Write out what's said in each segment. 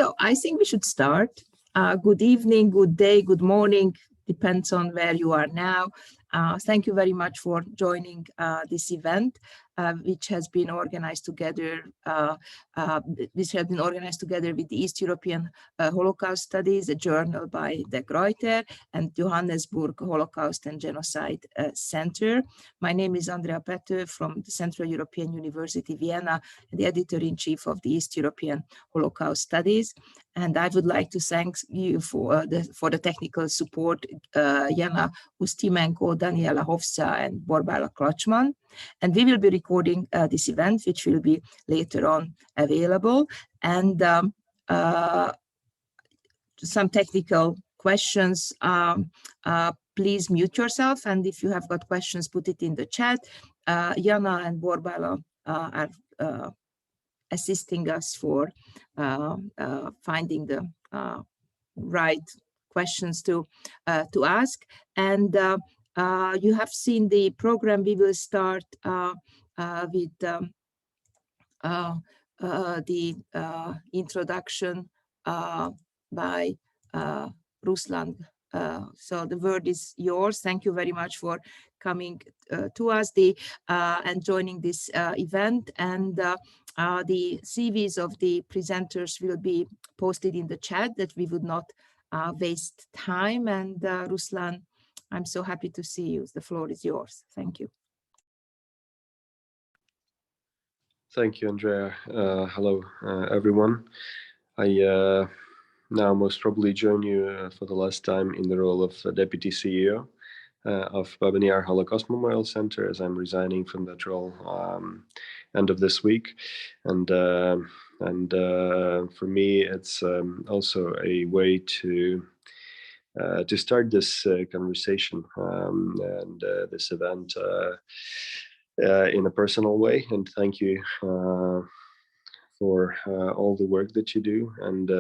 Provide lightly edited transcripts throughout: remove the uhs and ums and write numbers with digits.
So I think we should start. Good evening, good day, good morning, depends on where you are now. Thank you very much for joining this event, which has been organized together. This has been organized together with the East European Holocaust Studies, a journal by De Gruyter, and Johannesburg Holocaust and Genocide Centre. My name is Andrea Pető from the Central European University, Vienna, and the editor-in-chief of the East European Holocaust Studies. And I would like to thank you for the technical support, Jana Ustimenko, Daniela Hovsa, and Borbála Claremont. And we will be recording this event, which will be later on available. And some technical questions, please mute yourself. And if you have got questions, put it in the chat. Jana and Borbála are assisting us for finding the right questions to ask. And you have seen the program. We will start with the introduction by Ruslan. So the word is yours. Thank you very much for coming to us and joining this event. And the CVs of the presenters will be posted in the chat, that we would not waste time. And Ruslan, I'm so happy to see you. The floor is yours. Thank you. Thank you, Andrea. Hello, everyone. I now most probably join you for the last time in the role of Deputy CEO of Babyn Holocaust Memorial Centre, as I'm resigning from that role end of this week. And for me, it's also a way to start this conversation and this event in a personal way. And thank you for all the work that you do. And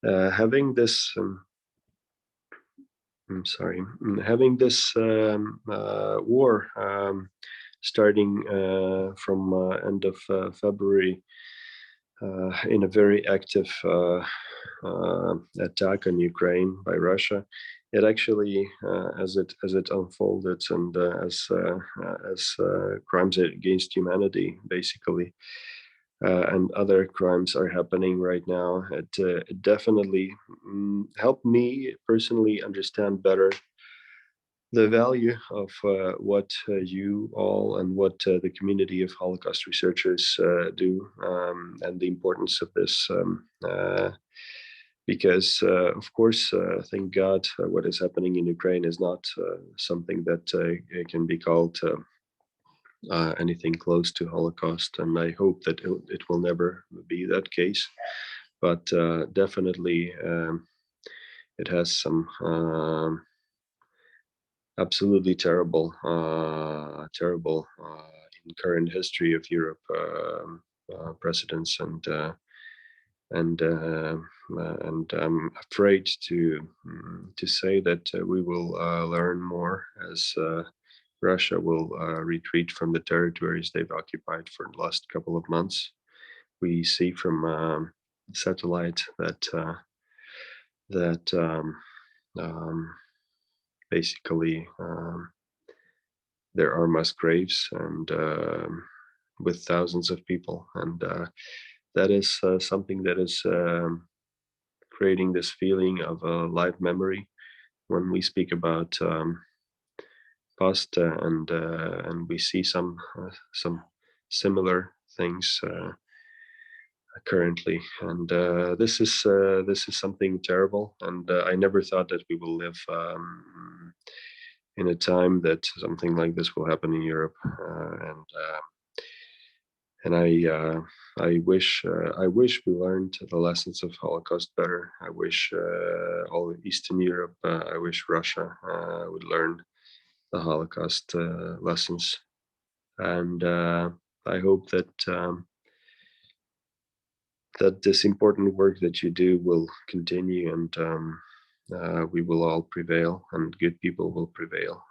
having this, having this war starting from end of February in a very active attack on Ukraine by Russia, it actually, as it unfolded, and as crimes against humanity, basically, and other crimes are happening right now, it definitely helped me personally understand better the value of what you all and what the community of Holocaust researchers do, and the importance of this. Because, of course, thank God, what is happening in Ukraine is not something that can be called anything close to Holocaust, and I hope that it will never be that case. But definitely, it has some absolutely terrible, terrible in current history of Europe precedents, and I'm afraid to say that we will learn more as Russia will retreat from the territories they've occupied for the last couple of months. We see from satellite that basically there are mass graves, and with thousands of people, and that is something that is creating this feeling of a live memory when we speak about past, and we see some similar things currently, and this is something terrible. And I never thought that we will live in a time that something like this will happen in Europe, and I wish we learned the lessons of Holocaust better. I wish all Eastern Europe, I wish Russia would learn the Holocaust lessons, and I hope that that this important work that you do will continue, and we will all prevail, and good people will prevail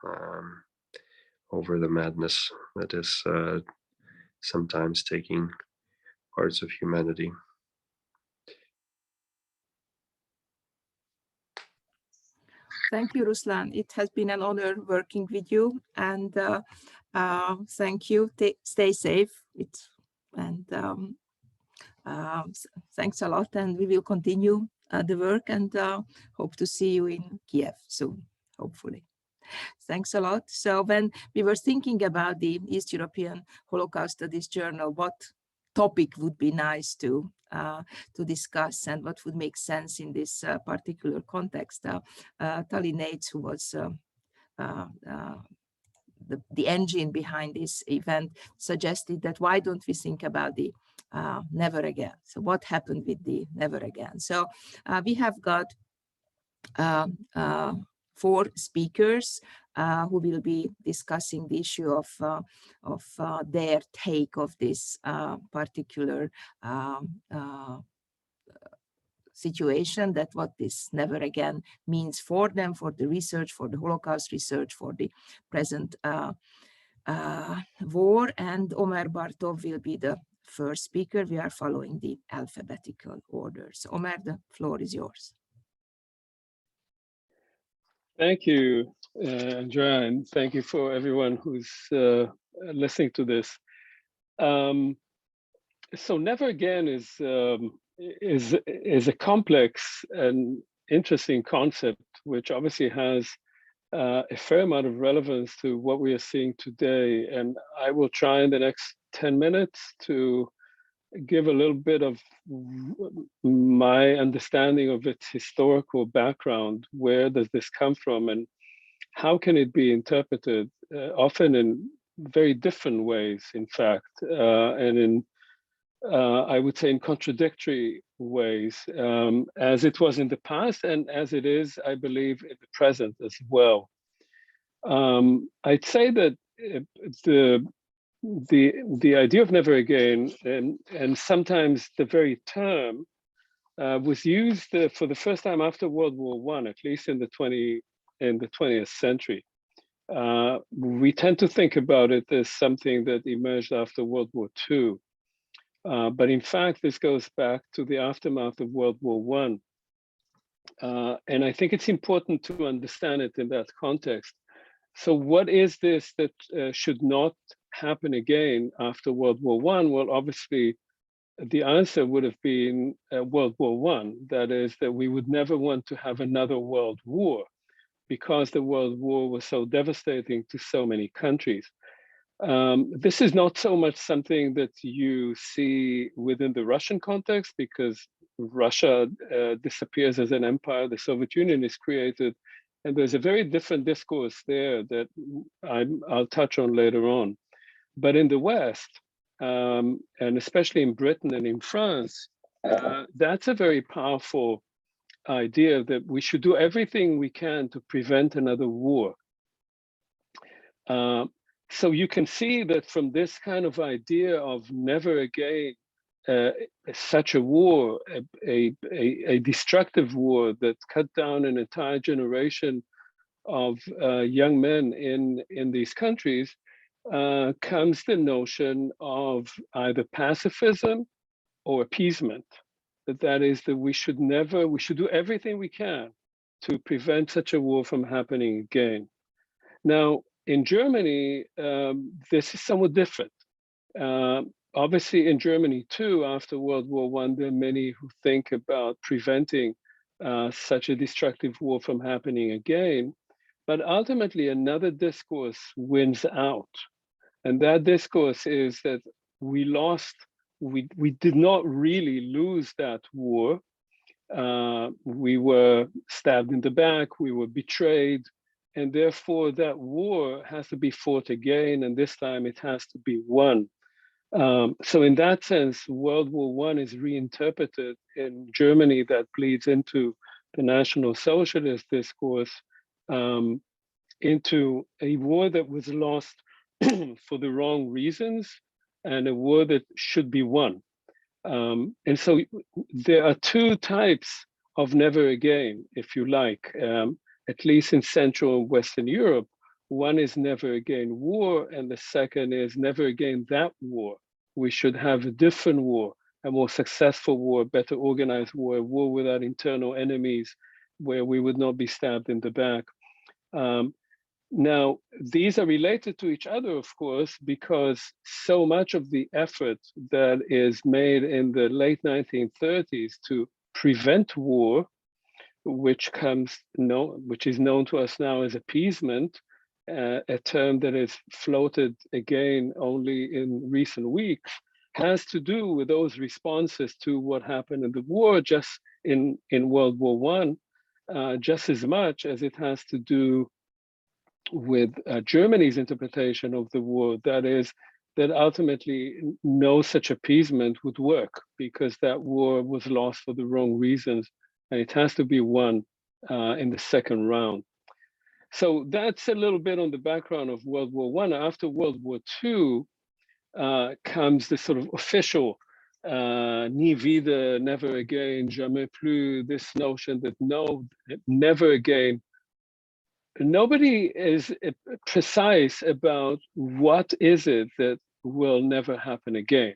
over the madness that is sometimes taking parts of humanity. Thank you, Ruslan. It has been an honor working with you, and thank you. Stay safe. Thanks a lot, and we will continue the work, and hope to see you in Kiev soon, hopefully. Thanks a lot. So when we were thinking about the East European Holocaust Studies Journal, what topic would be nice to discuss and what would make sense in this particular context, Tali Nates, who was the engine behind this event, suggested that why don't we think about the never again? So what happened with the never again? So we have got 4 speakers who will be discussing the issue of their take of this particular situation, that what this never again means for them, for the research, for the Holocaust research, for the present war. And Omer Bartov will be the first speaker. We are following the alphabetical order. So Omer, the floor is yours. Thank you, Andrea, and thank you for everyone who's listening to this. So never again is a complex and interesting concept, which obviously has a fair amount of relevance to what we are seeing today. And I will try in the next 10 minutes to give a little bit of my understanding of its historical background. Where does this come from, and how can it be interpreted, often in very different ways, in fact, and in, I would say, in contradictory ways, as it was in the past and as it is, I believe, in the present as well. I'd say that the idea of never again, and sometimes the very term, was used for the first time after World War I, at least in the 20th century. We tend to think about it as something that emerged after World War II. But in fact, this goes back to the aftermath of World War I. And I think it's important to understand it in that context. So what is this that should not happen again after World War I? Well, obviously, the answer would have been World War I. That is, that we would never want to have another world war because the World War was so devastating to so many countries. This is not so much something that you see within the Russian context, because Russia disappears as an empire, the Soviet Union is created, and there's a very different discourse there that I'll touch on later on. But in the West, and especially in Britain and in France, that's a very powerful idea that we should do everything we can to prevent another war. So you can see that from this kind of idea of never again such a war, a destructive war that cut down an entire generation of young men in these countries, comes the notion of either pacifism or appeasement. That is, that we should do everything we can to prevent such a war from happening again. Now, in Germany, this is somewhat different. Obviously, in Germany too, after World War I, there are many who think about preventing such a destructive war from happening again. But ultimately, another discourse wins out. And that discourse is that we did not really lose that war. We were stabbed in the back, we were betrayed, and therefore that war has to be fought again, and this time it has to be won. So in that sense, World War I is reinterpreted in Germany, that bleeds into the National Socialist discourse, into a war that was lost for the wrong reasons, and a war that should be won. And so there are 2 types of never again, if you like, at least in Central and Western Europe. One is never again war, and the second is never again that war. We should have a different war, a more successful war, better organized war, a war without internal enemies, where we would not be stabbed in the back. Now, these are related to each other, of course, because so much of the effort that is made in the late 1930s to prevent war, which is known to us now as appeasement, a term that is floated again only in recent weeks, has to do with those responses to what happened in the war, just in World War I, just as much as it has to do with Germany's interpretation of the war, that is, that ultimately no such appeasement would work because that war was lost for the wrong reasons, and it has to be won in the second round. So that's a little bit on the background of World War I. After World War II comes the sort of official nie wieder, never again, jamais plus, this notion that no, never again. Nobody is precise about what is it that will never happen again.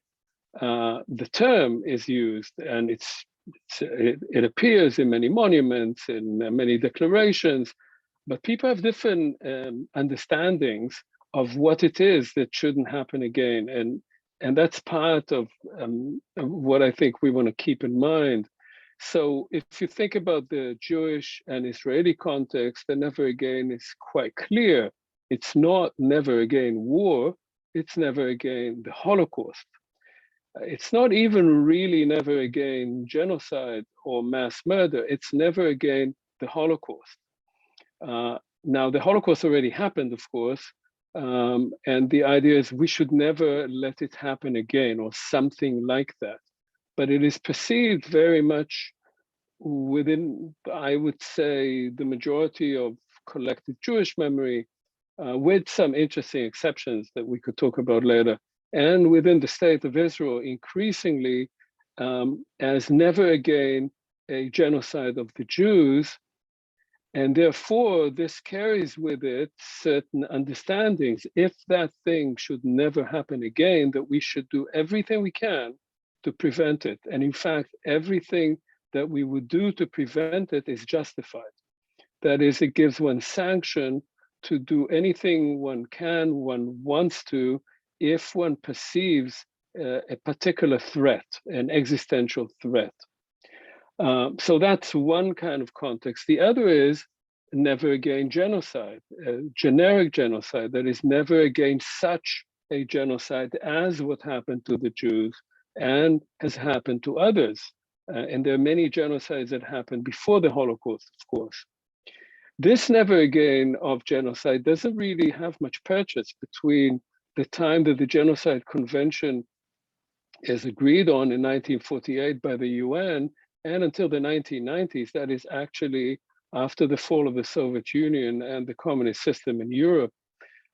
The term is used, and it appears in many monuments, in many declarations, but people have different understandings of what it is that shouldn't happen again, and that's part of what I think we want to keep in mind. So if you think about the Jewish and Israeli context, the never again is quite clear. It's not never again war, it's never again the Holocaust. It's not even really never again genocide or mass murder, it's never again the Holocaust. Now the Holocaust already happened, of course, and the idea is we should never let it happen again or something like that. But it is perceived very much within, I would say, the majority of collective Jewish memory, with some interesting exceptions that we could talk about later, and within the state of Israel, increasingly as never again a genocide of the Jews. And therefore, this carries with it certain understandings. If that thing should never happen again, that we should do everything we can to prevent it. And in fact, everything that we would do to prevent it is justified. That is, it gives one sanction to do anything one can, one wants to, if one perceives a particular threat, an existential threat. So that's one kind of context. The other is never again genocide, generic genocide, that is never again such a genocide as what happened to the Jews and has happened to others. And there are many genocides that happened before the Holocaust, of course. This never again of genocide doesn't really have much purchase between the time that the Genocide Convention is agreed on in 1948 by the UN and until the 1990s, that is actually after the fall of the Soviet Union and the communist system in Europe.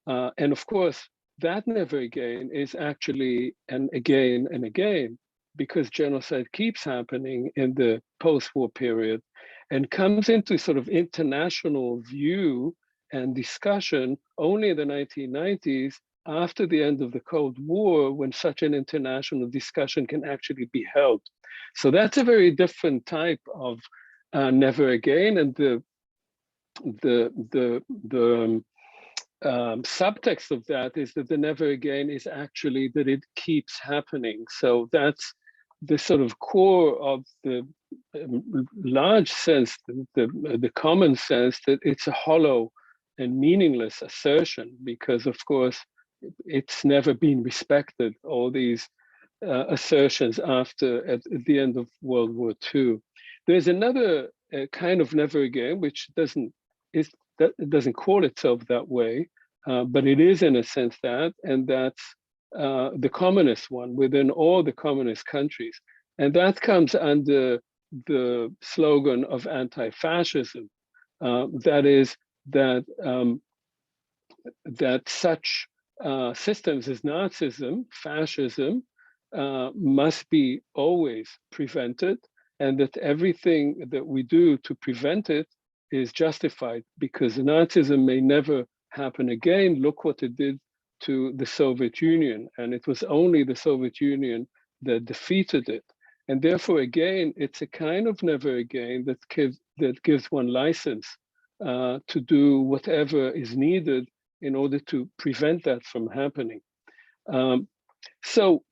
And of course, that never again is actually an again and again, because genocide keeps happening in the post-war period and comes into sort of international view and discussion only in the 1990s, after the end of the Cold War, when such an international discussion can actually be held. So that's a very different type of never again, and the subtext of that is that the never again is actually that it keeps happening. So that's the sort of core of the large sense, the common sense that it's a hollow and meaningless assertion, because of course it's never been respected, all these assertions after at the end of World War II. There's another kind of never again, which doesn't call itself that way, but it is in a sense that, and that's the communist one within all the communist countries. And that comes under the slogan of anti-fascism. That is that such systems as Nazism, fascism, must be always prevented, and that everything that we do to prevent it is justified, because Nazism may never happen again. Look what it did to the Soviet Union, and it was only the Soviet Union that defeated it. And therefore, again, it's a kind of never again that gives one license to do whatever is needed in order to prevent that from happening. So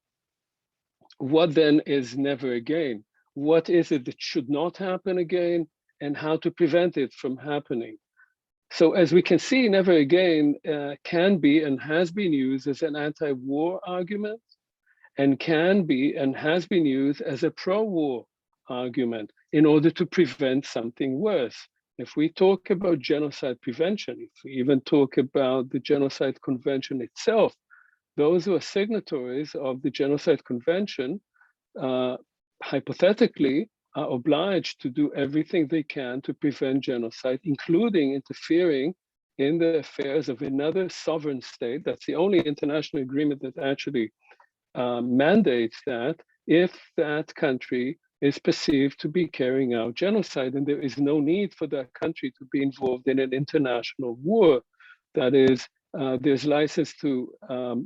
what then is never again? What is it that should not happen again, and how to prevent it from happening? So as we can see, never again can be and has been used as an anti-war argument, and can be and has been used as a pro-war argument in order to prevent something worse. If we talk about genocide prevention, if we even talk about the Genocide Convention itself, those who are signatories of the Genocide Convention, hypothetically, are obliged to do everything they can to prevent genocide, including interfering in the affairs of another sovereign state. That's the only international agreement that actually mandates that, if that country is perceived to be carrying out genocide, and there is no need for that country to be involved in an international war. That is, there's license to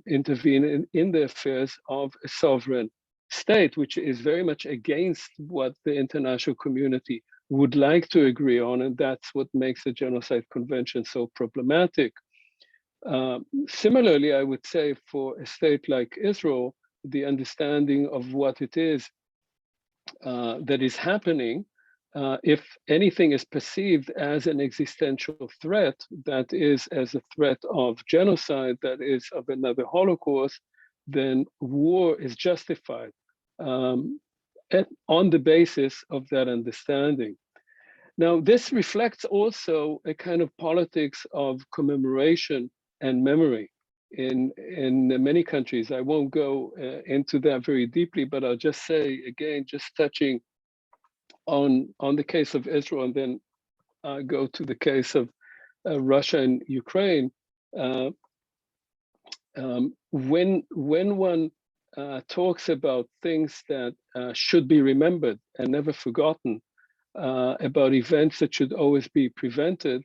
intervene in the affairs of a sovereign state, which is very much against what the international community would like to agree on, and that's what makes the Genocide Convention so problematic. Similarly, I would say for a state like Israel, the understanding of what it is that is happening, if anything is perceived as an existential threat, that is as a threat of genocide, that is of another Holocaust, then war is justified on the basis of that understanding. Now, this reflects also a kind of politics of commemoration and memory in many countries. I won't go into that very deeply, but I'll just say, again, just touching on the case of Israel, and then go to the case of Russia and Ukraine. When one talks about things that should be remembered and never forgotten, about events that should always be prevented,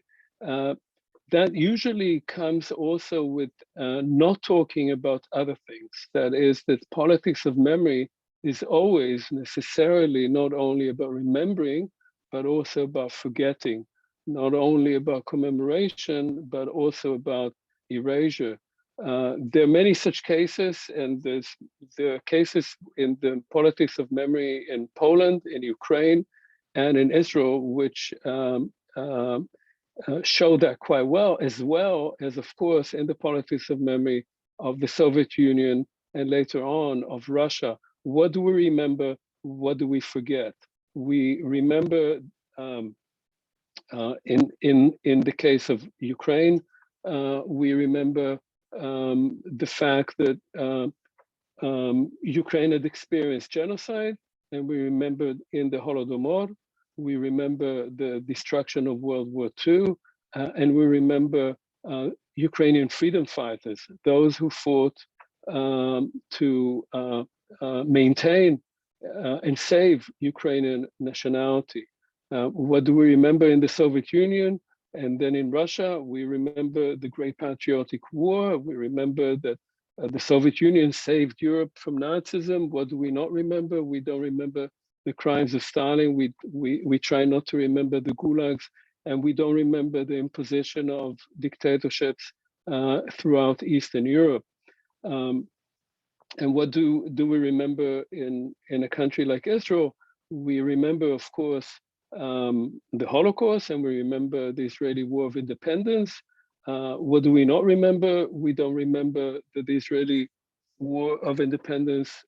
that usually comes also with not talking about other things. That is, that politics of memory is always necessarily not only about remembering, but also about forgetting, not only about commemoration, but also about erasure. There are many such cases, and there are cases in the politics of memory in Poland, in Ukraine, and in Israel, which show that quite well as, of course, in the politics of memory of the Soviet Union and later on of Russia. What do we remember? What do we forget? We remember, in the case of Ukraine, we remember the fact that Ukraine had experienced genocide, and we remember in the Holodomor, we remember the destruction of World War II, and we remember Ukrainian freedom fighters, those who fought to maintain and save Ukrainian nationality. What do we remember in the Soviet Union? And then in Russia, we remember the Great Patriotic War. We remember that the Soviet Union saved Europe from Nazism. What do we not remember? We don't remember the crimes of Stalin. We try not to remember the gulags, and we don't remember the imposition of dictatorships throughout Eastern Europe. And what do we remember in a country like Israel? We remember, of course, the Holocaust, and we remember the Israeli War of Independence. What do we not remember? We don't remember that the Israeli War of Independence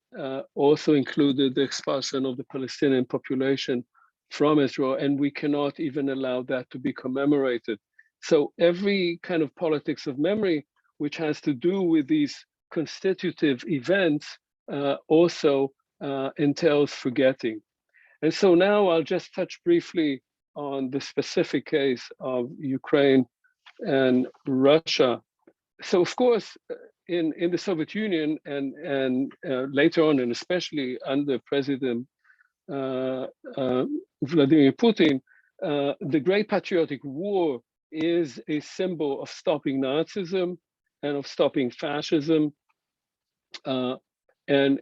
also included the expulsion of the Palestinian population from Israel, and we cannot even allow that to be commemorated. So every kind of politics of memory, which has to do with these constitutive events, also entails forgetting. And so now I'll just touch briefly on the specific case of Ukraine and Russia. So of course, in the Soviet Union and later on, and especially under President Vladimir Putin, the Great Patriotic War is a symbol of stopping Nazism and of stopping fascism. And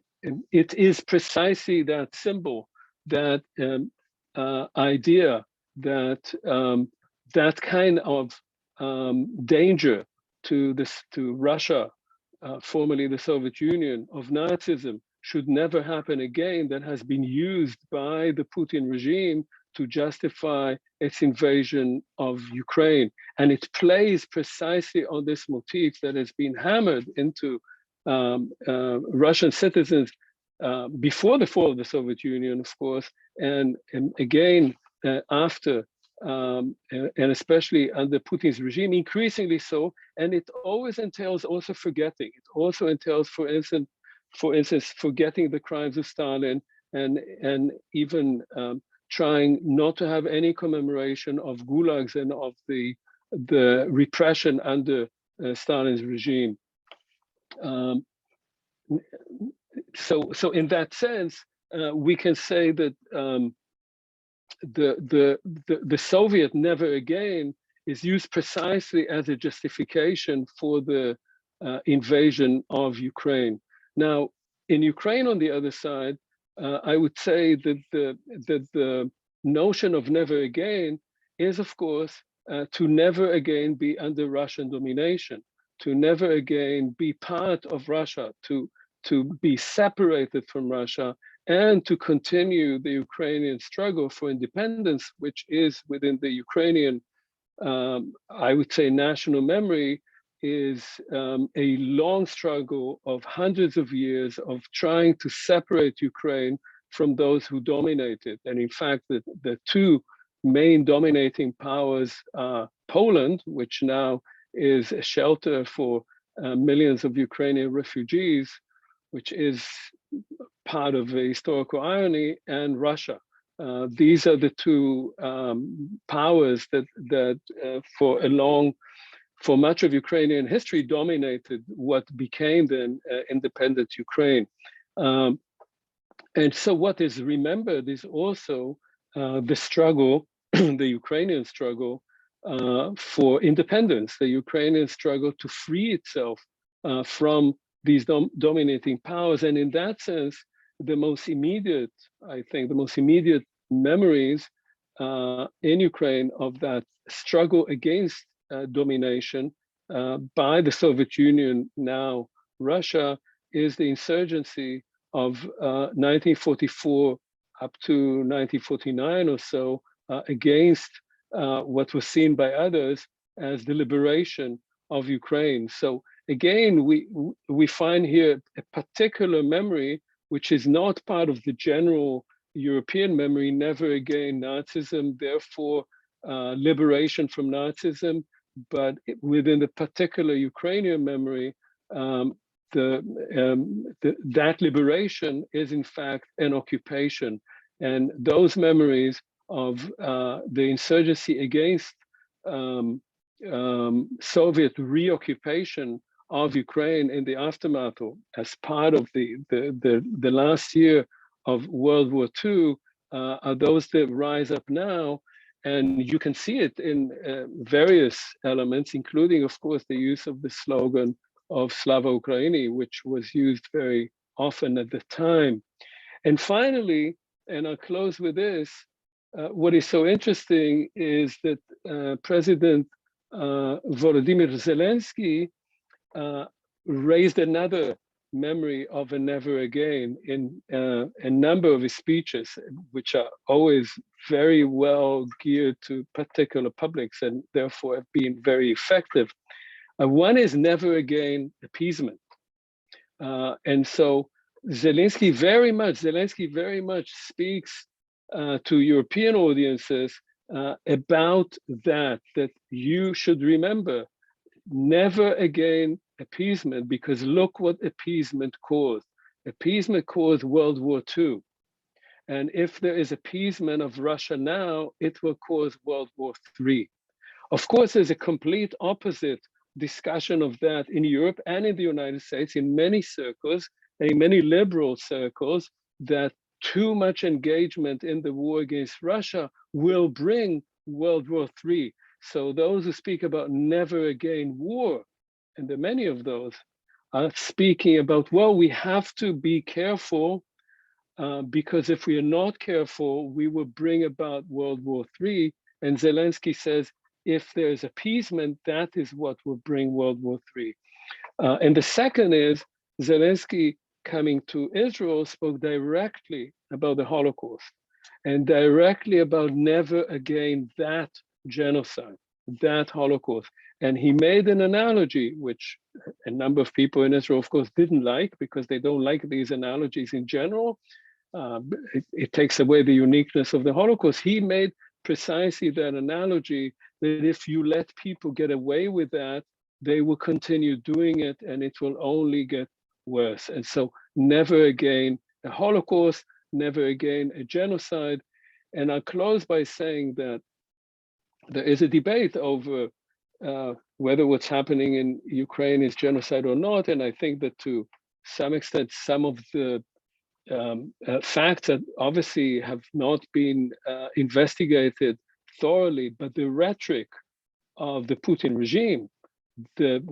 it is precisely that symbol, that idea, that that kind of danger to Russia, formerly the Soviet Union, of Nazism should never happen again, that has been used by the Putin regime to justify its invasion of Ukraine. And it plays precisely on this motif that has been hammered into Russian citizens before the fall of the Soviet Union, of course, and again after, and especially under Putin's regime, increasingly so. And it always entails also forgetting. It also entails, for instance, forgetting the crimes of Stalin, and even trying not to have any commemoration of gulags and of the repression under Stalin's regime. So in that sense, we can say that the Soviet never again is used precisely as a justification for the invasion of Ukraine. Now, in Ukraine, on the other side, I would say that the notion of never again is, of course, to never again be under Russian domination, to never again be part of Russia, to be separated from Russia, and to continue the Ukrainian struggle for independence, which is within the Ukrainian, I would say, national memory, is a long struggle of hundreds of years of trying to separate Ukraine from those who dominate it. And in fact, the two main dominating powers are Poland, which now is a shelter for millions of Ukrainian refugees, which is part of the historical irony, and Russia. These are the two powers that for much of Ukrainian history, dominated what became then independent Ukraine. And so what is remembered is also the struggle, the Ukrainian struggle for independence, the Ukrainian struggle to free itself from these dominating powers. And in that sense, the most immediate, I think, the most immediate memories in Ukraine of that struggle against domination by the Soviet Union, now Russia, is the insurgency of 1944 up to 1949 or so against what was seen by others as the liberation of Ukraine. So again, we find here a particular memory which is not part of the general European memory, never again Nazism, therefore liberation from Nazism, but within the particular Ukrainian memory, that liberation is in fact an occupation. And those memories of the insurgency against Soviet reoccupation of Ukraine in the aftermath, or as part of the last year of World War II, are those that rise up now. And you can see it in various elements, including, of course, the use of the slogan of Slava Ukraini, which was used very often at the time. And finally, and I'll close with this, what is so interesting is that President Volodymyr Zelensky raised another memory of a never again in a number of his speeches, which are always very well geared to particular publics and therefore have been very effective. One is never again appeasement. And so Zelensky very much speaks to European audiences about that you should remember never again appeasement, because look what appeasement caused. Appeasement caused World War II. And if there is appeasement of Russia now, it will cause World War III. Of course, there's a complete opposite discussion of that in Europe and in the United States, in many circles, and in many liberal circles, that too much engagement in the war against Russia will bring World War III. So those who speak about never again war, and there are many of those, speaking about, well, we have to be careful because if we are not careful, we will bring about World War III. And Zelensky says, if there's appeasement, that is what will bring World War III. And the second is Zelensky coming to Israel spoke directly about the Holocaust and directly about never again that genocide, that Holocaust. And he made an analogy, which a number of people in Israel, of course, didn't like because they don't like these analogies in general. It takes away the uniqueness of the Holocaust. He made precisely that analogy that if you let people get away with that, they will continue doing it and it will only get worse. And so never again a Holocaust, never again a genocide. And I'll close by saying that there is a debate over whether what's happening in Ukraine is genocide or not. And I think that to some extent, some of the facts that obviously have not been investigated thoroughly, but the rhetoric of the Putin regime, the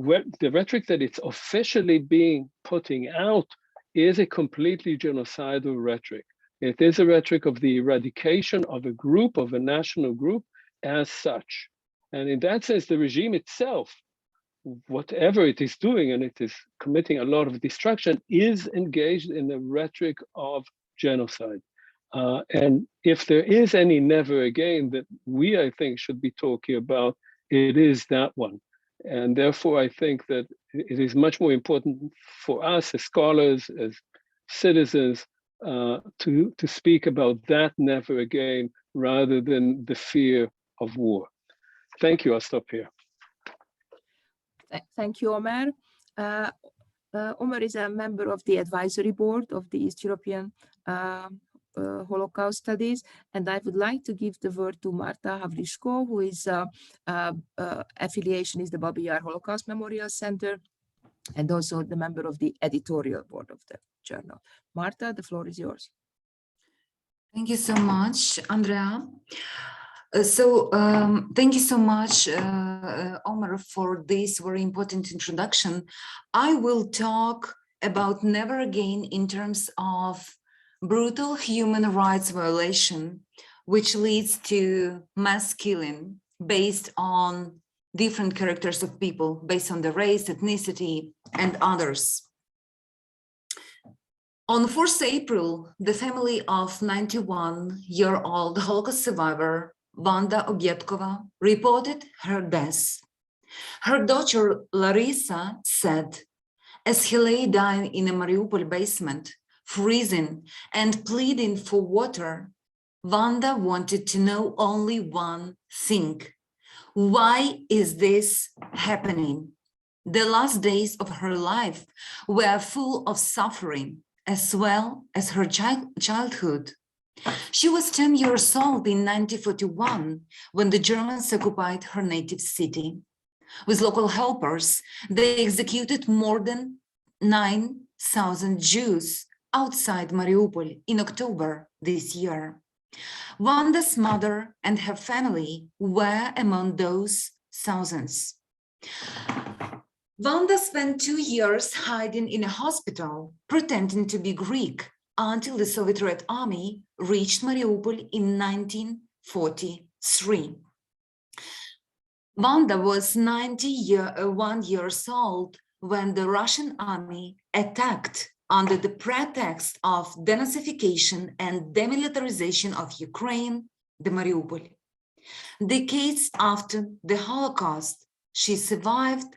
rhetoric that it's officially being putting out is a completely genocidal rhetoric. It is a rhetoric of the eradication of a group, of a national group as such. And in that sense, the regime itself, whatever it is doing, and it is committing a lot of destruction, is engaged in the rhetoric of genocide. And if there is any never again that we, I think, should be talking about, it is that one. And therefore, I think that it is much more important for us as scholars, as citizens, to speak about that never again rather than the fear of war. Thank you. I'll stop here. Thank you, Omer. Omer is a member of the advisory board of the East European Holocaust Studies, and I would like to give the word to Marta Havlishko, who is affiliation is the Babyn Holocaust Memorial Center, and also the member of the editorial board of the journal. Marta, the floor is yours. Thank you so much, Andrea. Thank you so much, Omer, for this very important introduction. I will talk about never again in terms of brutal human rights violation, which leads to mass killing based on different characters of people, based on the race, ethnicity, and others. On 4th April, the family of 91-year-old Holocaust survivor Vanda Obyetkova reported her death. Her daughter Larissa said, as he lay dying in a Mariupol basement, freezing and pleading for water, Vanda wanted to know only one thing. Why is this happening? The last days of her life were full of suffering, as well as her childhood. She was 10 years old in 1941 when the Germans occupied her native city. With local helpers, they executed more than 9,000 Jews outside Mariupol in October this year. Vanda's mother and her family were among those thousands. Vanda spent 2 years hiding in a hospital, pretending to be Greek, until the Soviet Red Army reached Mariupol in 1943. Vanda was 91 years old when the Russian army attacked under the pretext of denazification and demilitarization of Ukraine, the Mariupol. Decades after the Holocaust, she survived.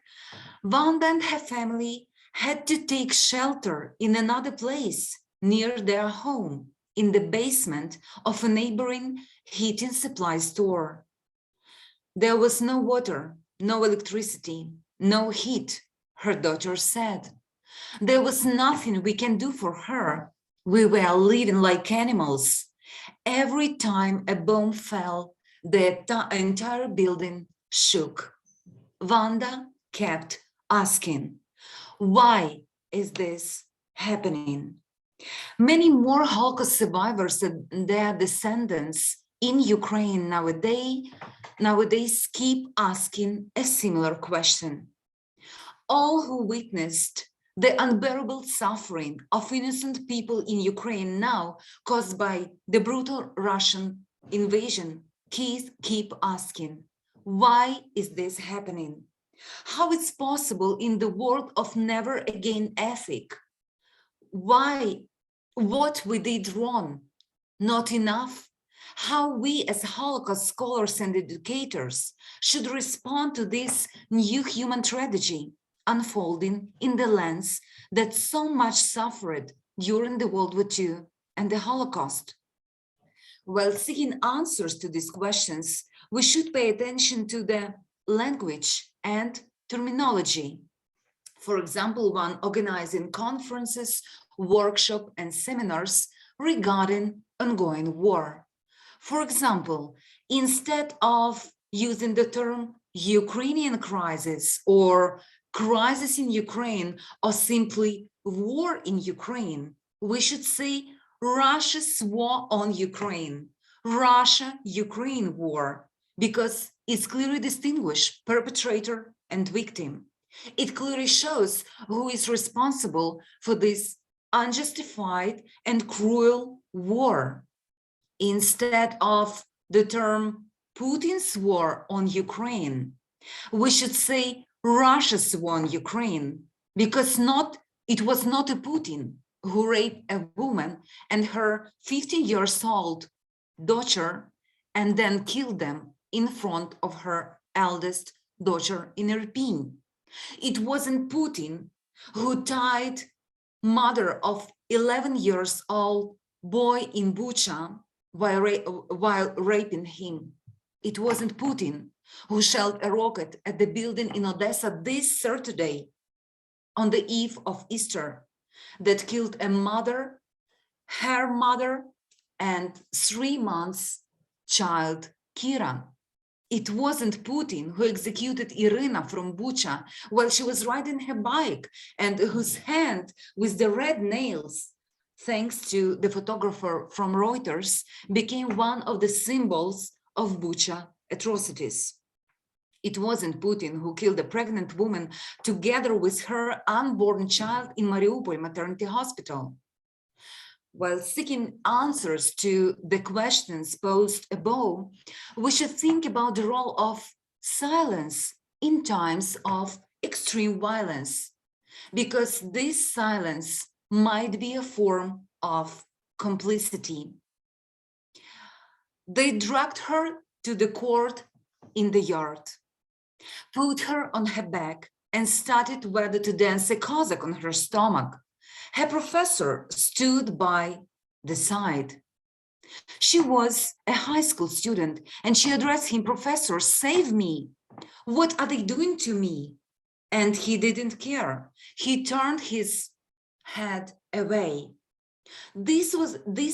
Vanda and her family had to take shelter in another place near their home, in the basement of a neighboring heating supply store. There was no water, no electricity, no heat, her daughter said. There was nothing we can do for her. We were living like animals. Every time a bomb fell, the entire building shook. Vanda kept asking, why is this happening? Many more Holocaust survivors and their descendants in Ukraine nowadays keep asking a similar question. All who witnessed the unbearable suffering of innocent people in Ukraine now caused by the brutal Russian invasion keep asking, why is this happening? How it's possible in the world of never again ethic? Why? What we did wrong? Not enough? How we as Holocaust scholars and educators should respond to this new human tragedy unfolding in the lands that so much suffered during the World War II and the Holocaust. While seeking answers to these questions, we should pay attention to the language and terminology. For example, one organizing conferences, workshops, and seminars regarding ongoing war. For example, instead of using the term Ukrainian crisis or crisis in Ukraine or simply war in Ukraine, we should say Russia's war on Ukraine, Russia-Ukraine war, because it's clearly distinguished perpetrator and victim. It clearly shows who is responsible for this unjustified and cruel war. Instead of the term Putin's war on Ukraine, we should say Russia's war on Ukraine, because it was not a Putin who raped a woman and her 15-year-old daughter and then killed them in front of her eldest daughter in Irpin. It wasn't Putin who tied mother of 11-year-old boy in Bucha while raping him. It wasn't Putin who shot a rocket at the building in Odessa this Saturday on the eve of Easter that killed a mother, her mother, and 3 months child, Kira. It wasn't Putin who executed Irina from Bucha while she was riding her bike and whose hand with the red nails, thanks to the photographer from Reuters, became one of the symbols of Bucha atrocities. It wasn't Putin who killed a pregnant woman together with her unborn child in Mariupol maternity hospital. While seeking answers to the questions posed above, we should think about the role of silence in times of extreme violence, because this silence might be a form of complicity. They dragged her to the court in the yard, put her on her back, and started whether to dance a Cossack on her stomach. Her professor stood by the side. She was a high school student, and she addressed him, "Professor, save me. What are they doing to me?" And he didn't care. He turned his head away. This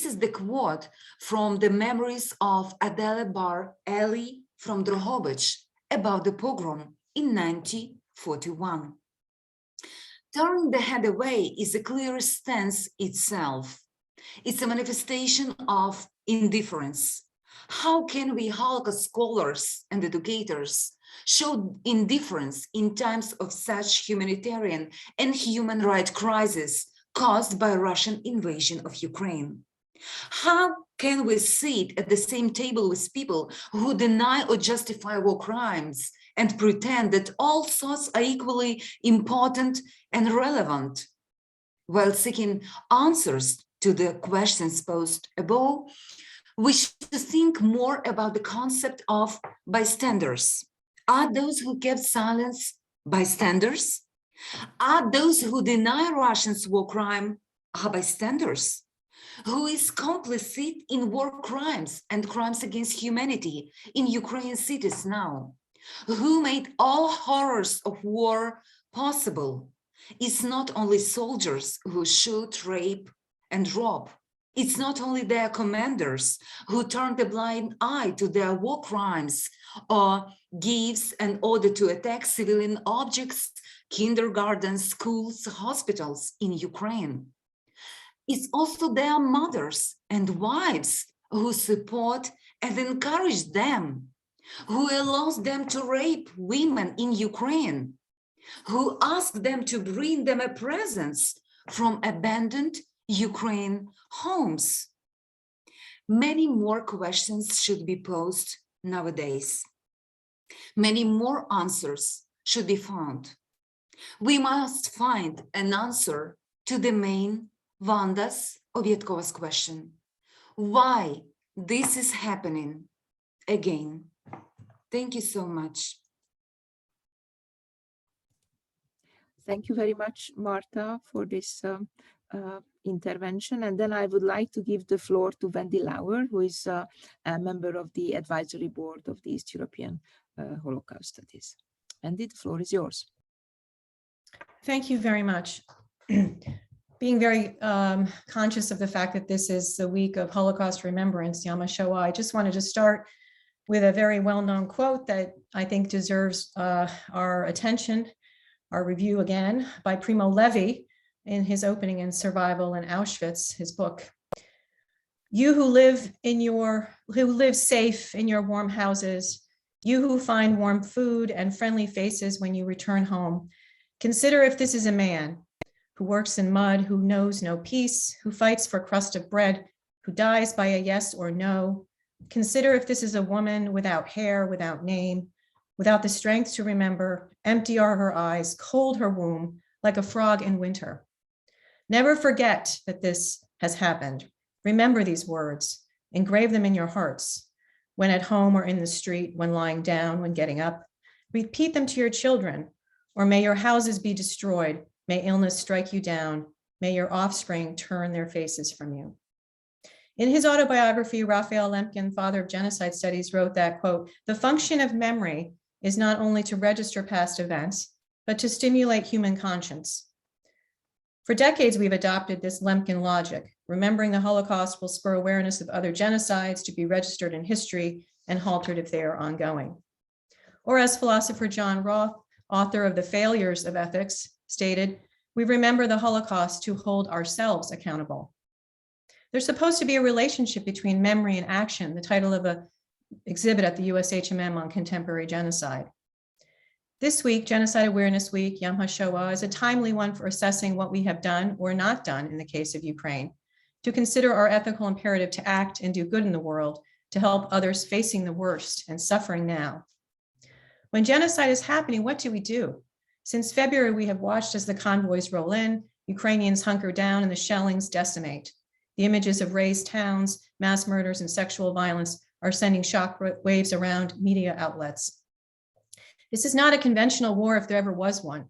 is the quote from the memories of Adele Bar Eli from Drohobych about the pogrom in 1941. Turning the head away is a clear stance itself. It's a manifestation of indifference. How can we Holocaust scholars and educators show indifference in times of such humanitarian and human rights crisis caused by Russian invasion of Ukraine? How can we sit at the same table with people who deny or justify war crimes and pretend that all thoughts are equally important and relevant? While seeking answers to the questions posed above, we should think more about the concept of bystanders. Are those who kept silence bystanders? Are those who deny Russians war crime are bystanders? Who is complicit in war crimes and crimes against humanity in Ukrainian cities now? Who made all horrors of war possible? It's not only soldiers who shoot, rape, and rob. It's not only their commanders who turned a blind eye to their war crimes or gives an order to attack civilian objects, kindergartens, schools, hospitals in Ukraine. It's also their mothers and wives who support and encourage them, who allows them to rape women in Ukraine. who asked them to bring them a presents from abandoned Ukraine homes. Many more questions should be posed nowadays. Many more answers should be found. We must find an answer to the main Vandas Ovietkova's question. Why this is happening again? Thank you so much. Thank you very much, Marta, for this intervention. And then I would like to give the floor to Wendy Lauer, who is a member of the advisory board of the East European Holocaust Studies. Wendy, the floor is yours. Thank you very much. Being very conscious of the fact that this is the week of Holocaust remembrance, Yom HaShoah, I just wanted to start with a very well-known quote that I think deserves our attention, our review again, by Primo Levi in his opening in Survival in Auschwitz, his book. You who live safe in your warm houses, you who find warm food and friendly faces when you return home, consider if this is a man who works in mud, who knows no peace, who fights for crust of bread, who dies by a yes or no. Consider if this is a woman without hair, without name, without the strength to remember. Empty are her eyes, cold her womb, like a frog in winter. Never forget that this has happened. Remember these words, engrave them in your hearts. When at home or in the street, when lying down, when getting up, repeat them to your children, or may your houses be destroyed. May illness strike you down. May your offspring turn their faces from you. In his autobiography, Raphael Lemkin, father of genocide studies, wrote that, quote, the function of memory is not only to register past events, but to stimulate human conscience. For decades, we've adopted this Lemkin logic. Remembering the Holocaust will spur awareness of other genocides to be registered in history and halted if they are ongoing. Or as philosopher John Roth, author of The Failures of Ethics, stated, we remember the Holocaust to hold ourselves accountable. There's supposed to be a relationship between memory and action, the title of an exhibit at the USHMM on contemporary genocide. This week, Genocide Awareness Week, Yom HaShoah, is a timely one for assessing what we have done or not done in the case of Ukraine, to consider our ethical imperative to act and do good in the world, to help others facing the worst and suffering now. When genocide is happening, what do? Since February, we have watched as the convoys roll in, Ukrainians hunker down, and the shellings decimate. The images of razed towns, mass murders, and sexual violence are sending shock waves around media outlets. This is not a conventional war if there ever was one.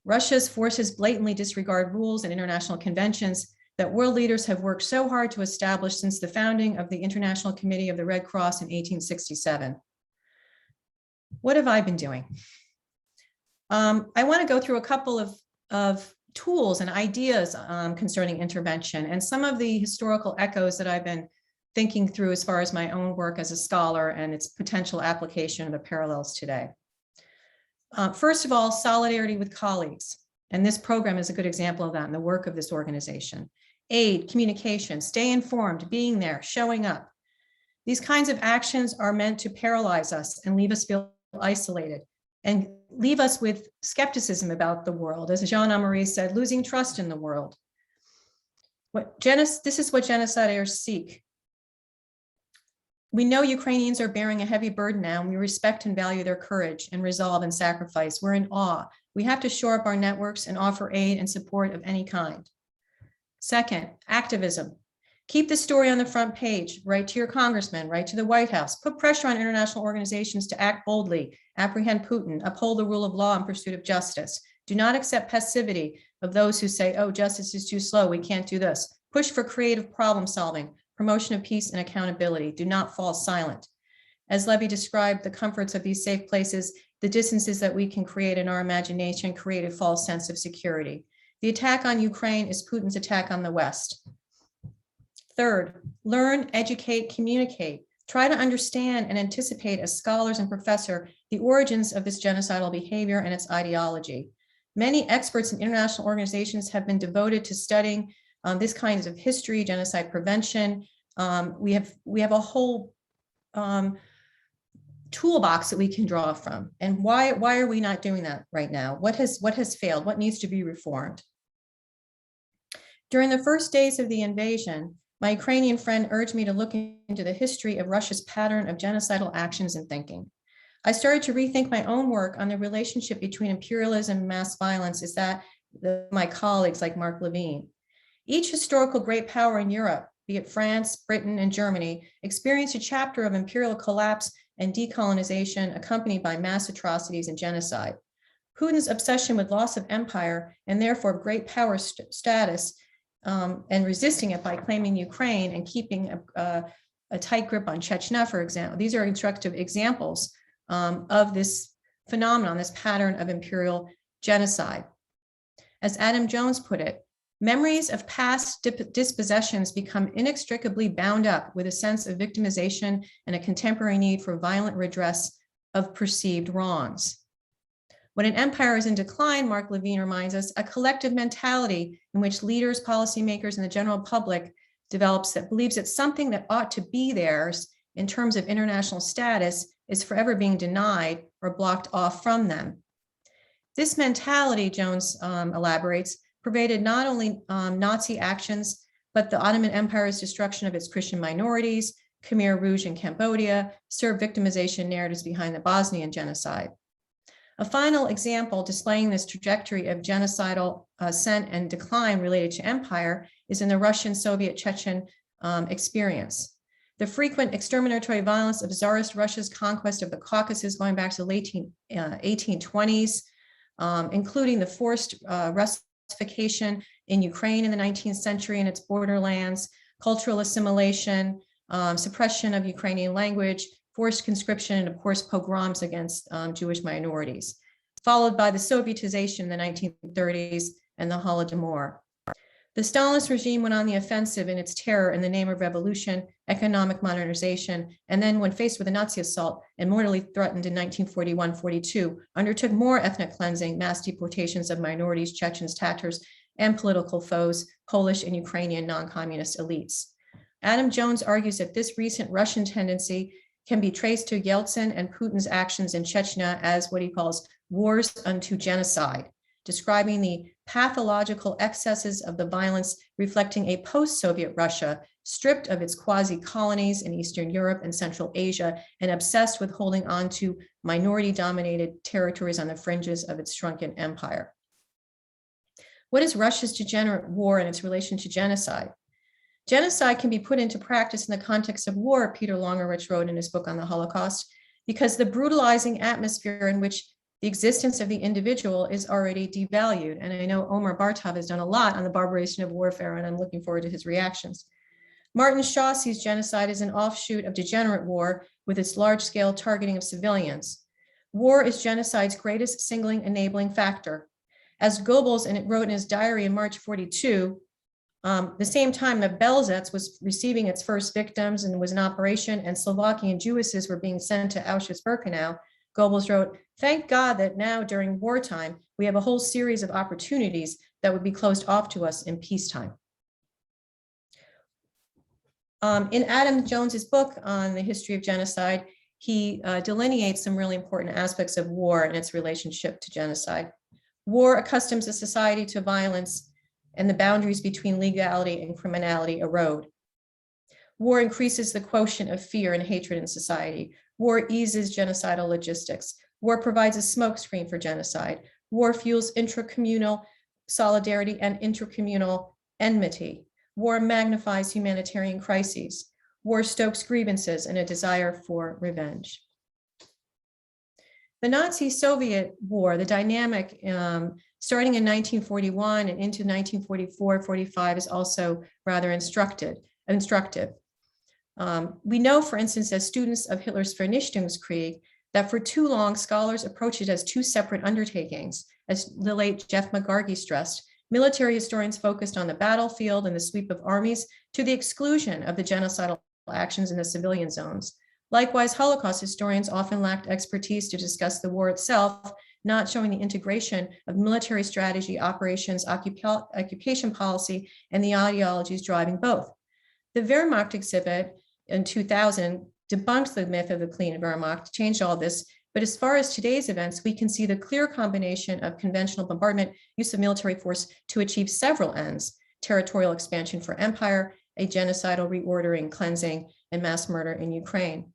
Russia's forces blatantly disregard rules and international conventions that world leaders have worked so hard to establish since the founding of the International Committee of the Red Cross in 1867. What have I been doing? I want to go through a couple of tools and ideas concerning intervention and some of the historical echoes that I've been thinking through as far as my own work as a scholar and its potential application of the parallels today. First of all, solidarity with colleagues. And this program is a good example of that in the work of this organization. Aid, communication, stay informed, being there, showing up. These kinds of actions are meant to paralyze us and leave us feel isolated and leave us with skepticism about the world. As Jean Amory said, losing trust in the world. This is what genociders seek. We know Ukrainians are bearing a heavy burden now, and we respect and value their courage and resolve and sacrifice. We're in awe. We have to shore up our networks and offer aid and support of any kind. Second, activism. Keep the story on the front page, write to your congressman, write to the White House, put pressure on international organizations to act boldly, apprehend Putin, uphold the rule of law in pursuit of justice. Do not accept passivity of those who say, oh, justice is too slow, we can't do this. Push for creative problem solving, promotion of peace and accountability. Do not fall silent. As Levy described the comforts of these safe places, the distances that we can create in our imagination create a false sense of security. The attack on Ukraine is Putin's attack on the West. Third, learn, educate, communicate. Try to understand and anticipate as scholars and professors the origins of this genocidal behavior and its ideology. Many experts in international organizations have been devoted to studying this kinds of history, genocide prevention. We have a whole toolbox that we can draw from. And why are we not doing that right now? What has failed? What needs to be reformed? During the first days of the invasion, my Ukrainian friend urged me to look into the history of Russia's pattern of genocidal actions and thinking. I started to rethink my own work on the relationship between imperialism and mass violence is that my colleagues like Mark Levine. Each historical great power in Europe, be it France, Britain, and Germany, experienced a chapter of imperial collapse and decolonization accompanied by mass atrocities and genocide. Putin's obsession with loss of empire and therefore great power status and resisting it by claiming Ukraine and keeping a tight grip on Chechnya, for example. These are instructive examples of this phenomenon, this pattern of imperial genocide. As Adam Jones put it, memories of past dispossessions become inextricably bound up with a sense of victimization and a contemporary need for violent redress of perceived wrongs. When an empire is in decline, Mark Levine reminds us, a collective mentality in which leaders, policymakers, and the general public develops that believes that something that ought to be theirs in terms of international status is forever being denied or blocked off from them. This mentality, Jones elaborates, pervaded not only Nazi actions, but the Ottoman Empire's destruction of its Christian minorities, Khmer Rouge in Cambodia, served victimization narratives behind the Bosnian genocide. A final example displaying this trajectory of genocidal ascent and decline related to empire is in the Russian-Soviet Chechen experience. The frequent exterminatory violence of Tsarist Russia's conquest of the Caucasus going back to the late 1820s, including the forced Russification in Ukraine in the 19th century and its borderlands, cultural assimilation, suppression of Ukrainian language, forced conscription, and of course, pogroms against Jewish minorities, followed by the Sovietization in the 1930s and the Holodomor. The Stalinist regime went on the offensive in its terror in the name of revolution, economic modernization, and then when faced with a Nazi assault and mortally threatened in 1941-42, undertook more ethnic cleansing, mass deportations of minorities, Chechens, Tatars, and political foes, Polish and Ukrainian non-communist elites. Adam Jones argues that this recent Russian tendency can be traced to Yeltsin and Putin's actions in Chechnya as what he calls wars unto genocide, describing the pathological excesses of the violence reflecting a post-Soviet Russia stripped of its quasi-colonies in Eastern Europe and Central Asia and obsessed with holding on to minority-dominated territories on the fringes of its shrunken empire. What is Russia's degenerate war and its relation to genocide? Genocide can be put into practice in the context of war, Peter Longerich wrote in his book on the Holocaust, because the brutalizing atmosphere in which the existence of the individual is already devalued. And I know Omar Bartov has done a lot on the barbarization of warfare, and I'm looking forward to his reactions. Martin Shaw sees genocide as an offshoot of degenerate war with its large-scale targeting of civilians. War is genocide's greatest singling enabling factor. As Goebbels wrote in his diary in March 42, the same time that Belzec was receiving its first victims and was in operation, and Slovakian Jewesses were being sent to Auschwitz-Birkenau, Goebbels wrote, "Thank God that now during wartime, we have a whole series of opportunities that would be closed off to us in peacetime." In Adam Jones's book on the history of genocide, he delineates some really important aspects of war and its relationship to genocide. War accustoms a society to violence, and the boundaries between legality and criminality erode. War increases the quotient of fear and hatred in society. War eases genocidal logistics. War provides a smokescreen for genocide. War fuels intracommunal solidarity and intercommunal enmity. War magnifies humanitarian crises. War stokes grievances and a desire for revenge. The Nazi-Soviet war, the dynamic starting in 1941 and into 1944-45 is also rather instructive. We know, for instance, as students of Hitler's Vernichtungskrieg, that for too long, scholars approach it as two separate undertakings. As the late Jeff McGargy stressed, military historians focused on the battlefield and the sweep of armies to the exclusion of the genocidal actions in the civilian zones. Likewise, Holocaust historians often lacked expertise to discuss the war itself, not showing the integration of military strategy, operations, occupation policy, and the ideologies driving both. The Wehrmacht exhibit in 2000 debunked the myth of the clean Wehrmacht, changed all this. But as far as today's events, we can see the clear combination of conventional bombardment, use of military force to achieve several ends: territorial expansion for empire, a genocidal reordering, cleansing, and mass murder in Ukraine.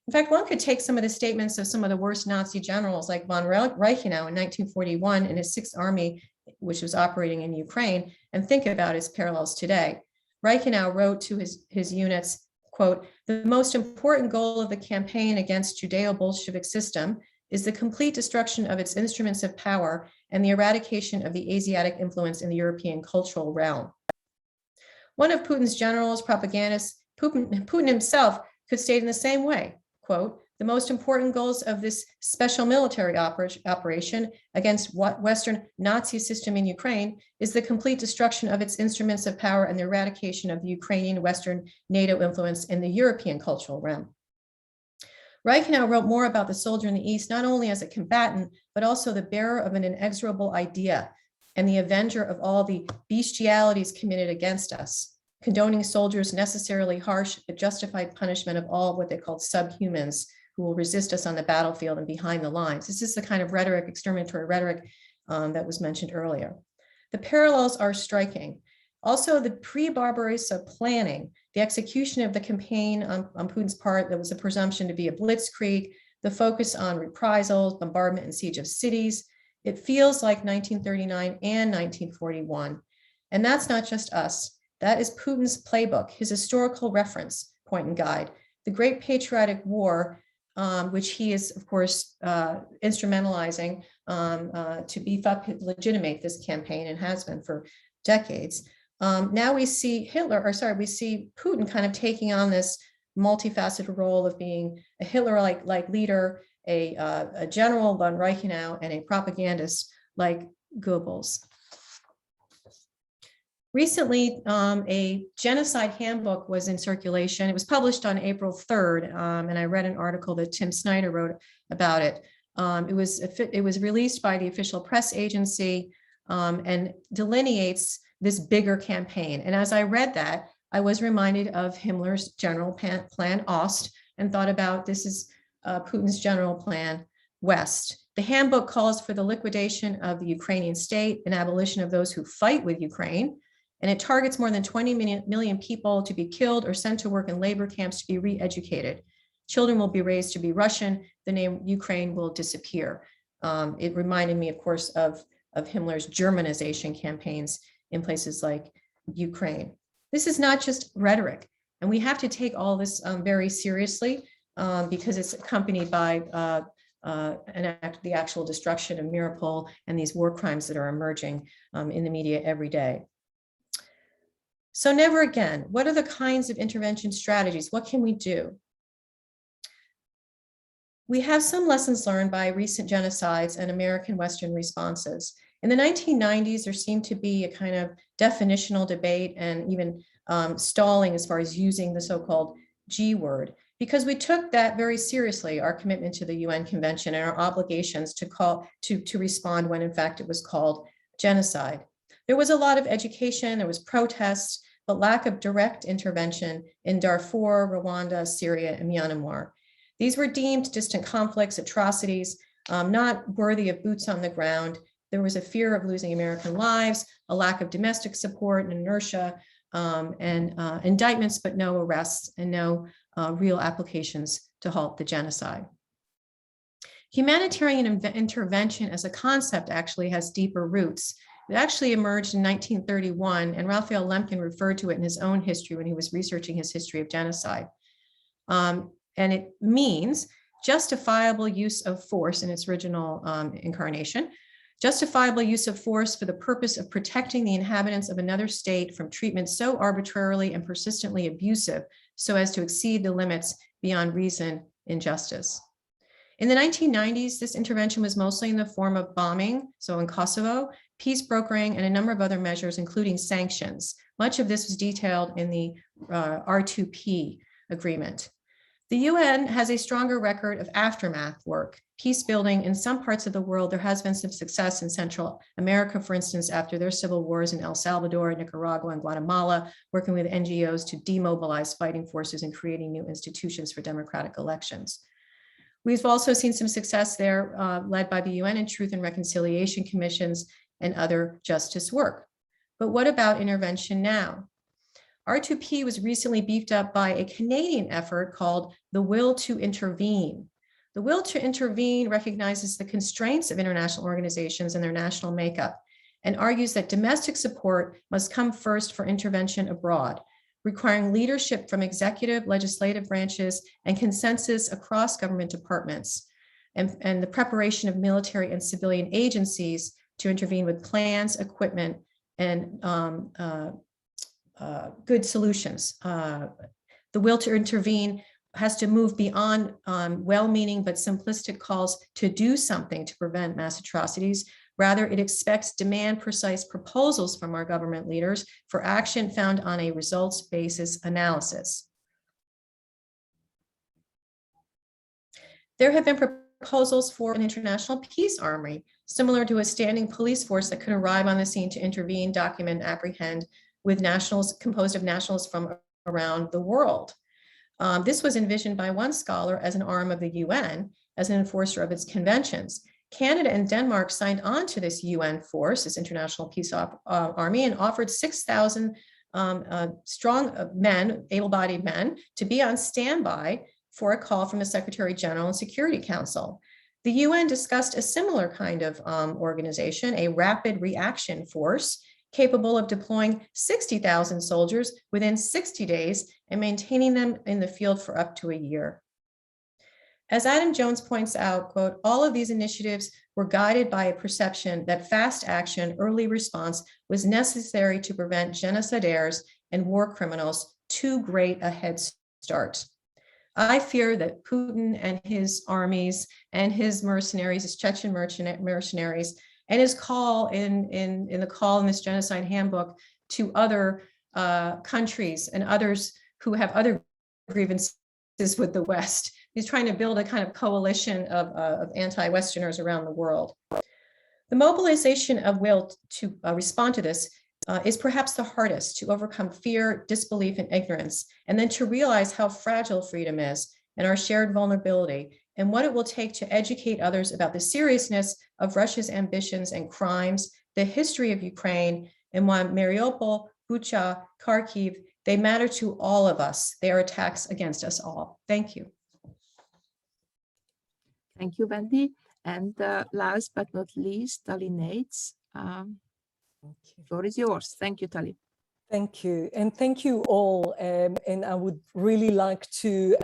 In fact, one could take some of the statements of some of the worst Nazi generals like von Reichenau in 1941 and his Sixth Army, which was operating in Ukraine, and think about its parallels today. Reichenau wrote to his units, quote, "The most important goal of the campaign against Judeo-Bolshevik system is the complete destruction of its instruments of power and the eradication of the Asiatic influence in the European cultural realm." One of Putin's generals, propagandists, Putin himself could state in the same way, quote, "The most important goals of this special military operation against Western Nazi system in Ukraine is the complete destruction of its instruments of power and the eradication of the Ukrainian Western NATO influence in the European cultural realm." Reichenau wrote more about the soldier in the East, not only as a combatant, but also the bearer of an inexorable idea and the avenger of all the bestialities committed against us, condoning soldiers' necessarily harsh but justified punishment of all what they called subhumans who will resist us on the battlefield and behind the lines. This is the kind of rhetoric, exterminatory rhetoric that was mentioned earlier. The parallels are striking. Also, the pre-Barbarossa planning, the execution of the campaign on Putin's part, that was a presumption to be a blitzkrieg, the focus on reprisals, bombardment and siege of cities. It feels like 1939 and 1941. And that's not just us. That is Putin's playbook, his historical reference point and guide. The Great Patriotic War, which he is, of course, instrumentalizing to beef up, legitimate this campaign, and has been for decades. Now we see we see Putin kind of taking on this multifaceted role of being a Hitler-like leader, a general von Reichenau, and a propagandist like Goebbels. Recently, a genocide handbook was in circulation. It was published on April 3rd, and I read an article that Tim Snyder wrote about it. It was released by the official press agency and delineates this bigger campaign. And as I read that, I was reminded of Himmler's general plan Ost and thought about this is Putin's general plan West. The handbook calls for the liquidation of the Ukrainian state and abolition of those who fight with Ukraine. And it targets more than 20 million people to be killed or sent to work in labor camps to be re-educated. Children will be raised to be Russian. The name Ukraine will disappear. It reminded me, of course, of Himmler's Germanization campaigns in places like Ukraine. This is not just rhetoric, and we have to take all this very seriously because it's accompanied by the actual destruction of Mariupol and these war crimes that are emerging in the media every day. So never again. What are the kinds of intervention strategies? What can we do? We have some lessons learned by recent genocides and American Western responses. In the 1990s, there seemed to be a kind of definitional debate and even stalling as far as using the so-called G word, because we took that very seriously, our commitment to the UN Convention and our obligations to respond when in fact it was called genocide. There was a lot of education, there was protests, but lack of direct intervention in Darfur, Rwanda, Syria, and Myanmar. These were deemed distant conflicts, atrocities, not worthy of boots on the ground. There was a fear of losing American lives, a lack of domestic support and inertia, and indictments, but no arrests and no real applications to halt the genocide. Humanitarian intervention as a concept actually has deeper roots. It actually emerged in 1931, and Raphael Lemkin referred to it in his own history when he was researching his history of genocide. And it means justifiable use of force in its original incarnation, justifiable use of force for the purpose of protecting the inhabitants of another state from treatment so arbitrarily and persistently abusive so as to exceed the limits beyond reason in justice. In the 1990s, this intervention was mostly in the form of bombing, so in Kosovo, peace brokering, and a number of other measures, including sanctions. Much of this was detailed in the R2P agreement. The UN has a stronger record of aftermath work, peace building. In some parts of the world, there has been some success in Central America, for instance, after their civil wars in El Salvador, Nicaragua, and Guatemala, working with NGOs to demobilize fighting forces and creating new institutions for democratic elections. We've also seen some success there, led by the UN and Truth and Reconciliation Commissions and other justice work. But what about intervention now? R2P was recently beefed up by a Canadian effort called the Will to Intervene. The Will to Intervene recognizes the constraints of international organizations and their national makeup, and argues that domestic support must come first for intervention abroad, requiring leadership from executive, legislative branches, and consensus across government departments, and the preparation of military and civilian agencies to intervene with plans, equipment, and good solutions. The will to intervene has to move beyond well-meaning but simplistic calls to do something to prevent mass atrocities. Rather, it expects demand-precise proposals from our government leaders for action found on a results-basis analysis. There have been proposals for an international peace army, similar to a standing police force that could arrive on the scene to intervene, document, apprehend, with nationals composed of nationals from around the world. This was envisioned by one scholar as an arm of the UN, as an enforcer of its conventions. Canada and Denmark signed on to this UN force, this International Peace Army, and offered 6,000 strong men, able-bodied men, to be on standby for a call from the Secretary General and Security Council. The UN discussed a similar kind of organization, a rapid reaction force, capable of deploying 60,000 soldiers within 60 days and maintaining them in the field for up to a year. As Adam Jones points out, quote, all of these initiatives were guided by a perception that fast action, early response was necessary to prevent genocidaires and war criminals too great a head start. I fear that Putin and his armies and his mercenaries, his Chechen mercenaries, and his call in this genocide handbook to other countries and others who have other grievances with the West. He's trying to build a kind of coalition of anti-Westerners around the world. The mobilization of will to respond to this is perhaps the hardest, to overcome fear, disbelief, and ignorance, and then to realize how fragile freedom is and our shared vulnerability, and what it will take to educate others about the seriousness of Russia's ambitions and crimes, the history of Ukraine, and why Mariupol, Bucha, Kharkiv, they matter to all of us. They are attacks against us all. Thank you. Thank you, Wendy. And last but not least, Tali Nates. The floor is yours. Thank you, Tali. Thank you, and thank you all. And I would really like to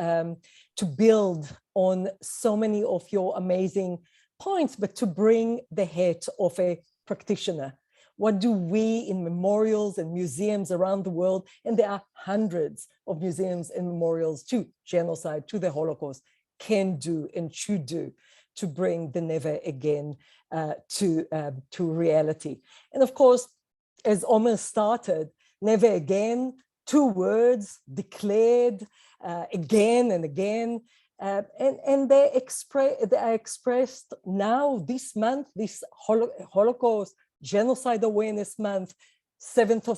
build on so many of your amazing points, but to bring the head of a practitioner. What do we in memorials and museums around the world, and there are hundreds of museums and memorials to genocide, to the Holocaust, can do and should do to bring the never again to reality. And of course, as Omer started, never again, two words declared again and again, and they are expressed now this month, this Holocaust Genocide Awareness Month. 7th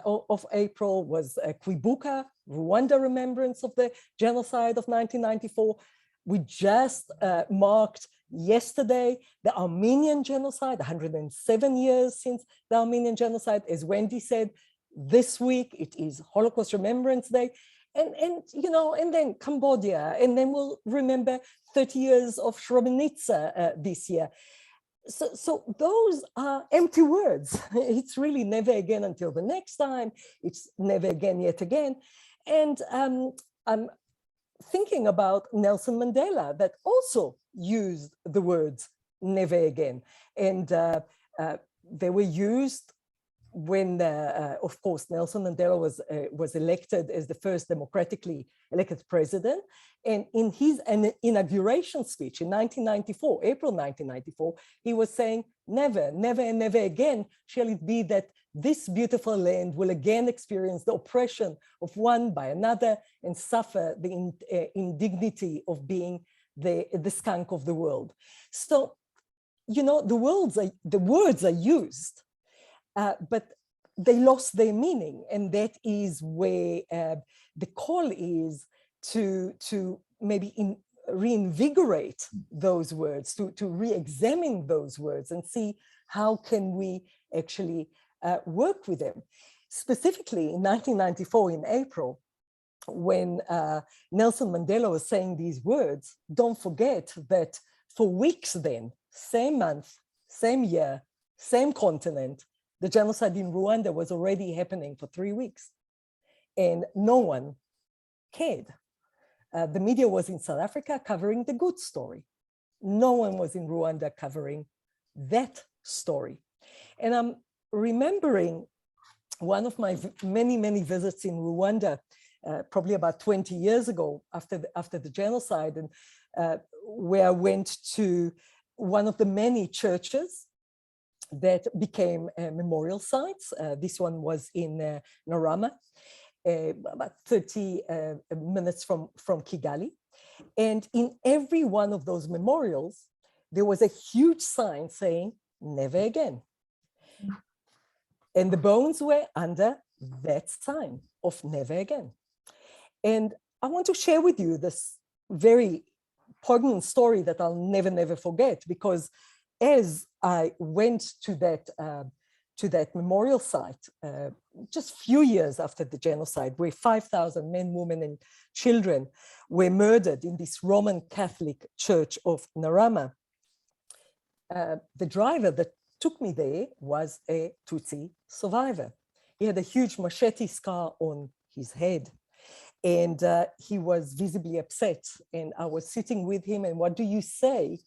of April was Kwibuka, Rwanda Remembrance of the Genocide of 1994. We just marked yesterday the Armenian Genocide, 107 years since the Armenian Genocide. As Wendy said, this week it is Holocaust Remembrance Day, and you know, and then Cambodia, and then we'll remember 30 years of Srebrenica this year. So those are empty words. It's really never again until the next time. It's never again yet again. And I'm thinking about Nelson Mandela, that also used the words never again. And they were used when, of course, Nelson Mandela was elected as the first democratically elected president. And in his inauguration speech in 1994, April 1994, he was saying, never, never, and never again shall it be that this beautiful land will again experience the oppression of one by another and suffer the indignity of being the skunk of the world. So, you know, the words are used, but they lost their meaning. And that is where the call is to maybe reinvigorate those words, to re-examine those words and see how can we actually work with them. Specifically in 1994 in April, when Nelson Mandela was saying these words, don't forget that for weeks then, same month, same year, same continent, the genocide in Rwanda was already happening for 3 weeks and no one cared. The media was in South Africa covering the good story. No one was in Rwanda covering that story. And I'm remembering one of my many visits in Rwanda, probably about 20 years ago after the genocide, and where I went to one of the many churches that became memorial sites. This one was in Narama, about 30 minutes from Kigali. And in every one of those memorials, there was a huge sign saying, never again. And the bones were under that sign of never again. And I want to share with you this very poignant story that I'll never forget, because as I went to that memorial site, just a few years after the genocide, where 5,000 men, women, and children were murdered in this Roman Catholic church of Narama, the driver that took me there was a Tutsi survivor. He had a huge machete scar on his head, and he was visibly upset. And I was sitting with him, and what do you say?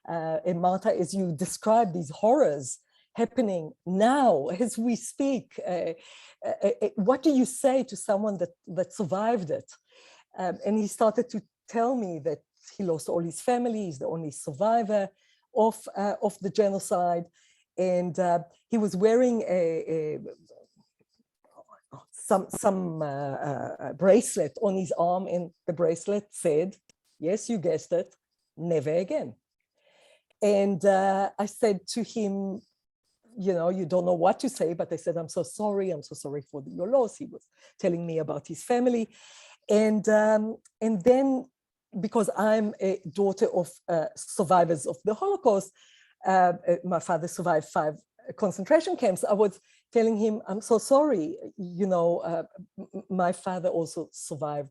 And Marta, as you describe these horrors happening now as we speak, what do you say to someone that survived it? And he started to tell me that he lost all his family, he's the only survivor of the genocide, and he was wearing some bracelet on his arm, and the bracelet said, yes, you guessed it, never again. And I said to him, you know, you don't know what to say, but I said, I'm so sorry for your loss. He was telling me about his family. And then, because I'm a daughter of survivors of the Holocaust, my father survived 5 concentration camps. I was telling him, I'm so sorry, you know, my father also survived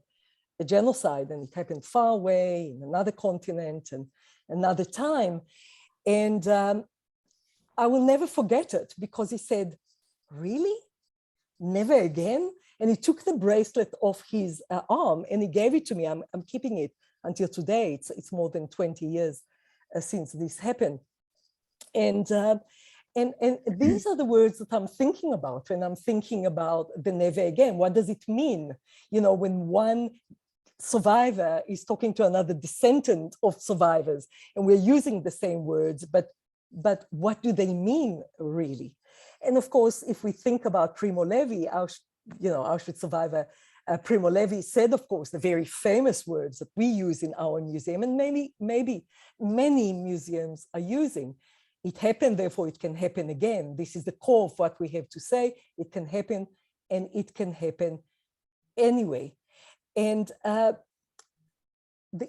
a genocide, and it happened far away in another continent and another time. And I will never forget it, because he said, really? Never again? And he took the bracelet off his arm and he gave it to me. I'm keeping it until today. It's more than 20 years since this happened. And these are the words that I'm thinking about when I'm thinking about the never again. What does it mean? You know, when one survivor is talking to another descendant of survivors, and we're using the same words, but what do they mean really? And of course, if we think about Primo Levi, Auschwitz survivor Primo Levi said, of course, the very famous words that we use in our museum, and maybe many museums are using. It happened, therefore it can happen again. This is the core of what we have to say. It can happen, and it can happen anyway. And the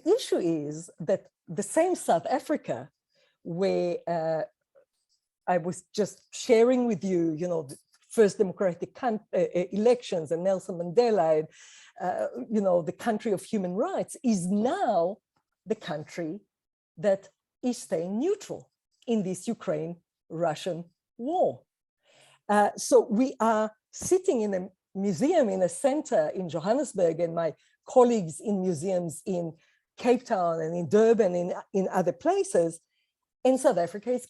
issue is that the same South Africa, where I was just sharing with you, you know, the first democratic elections and Nelson Mandela, and, you know, the country of human rights, is now the country that is staying neutral in this Ukraine-Russian war. So we are sitting in a museum, in a center in Johannesburg, and my colleagues in museums in Cape Town and in Durban and in other places, and South Africa is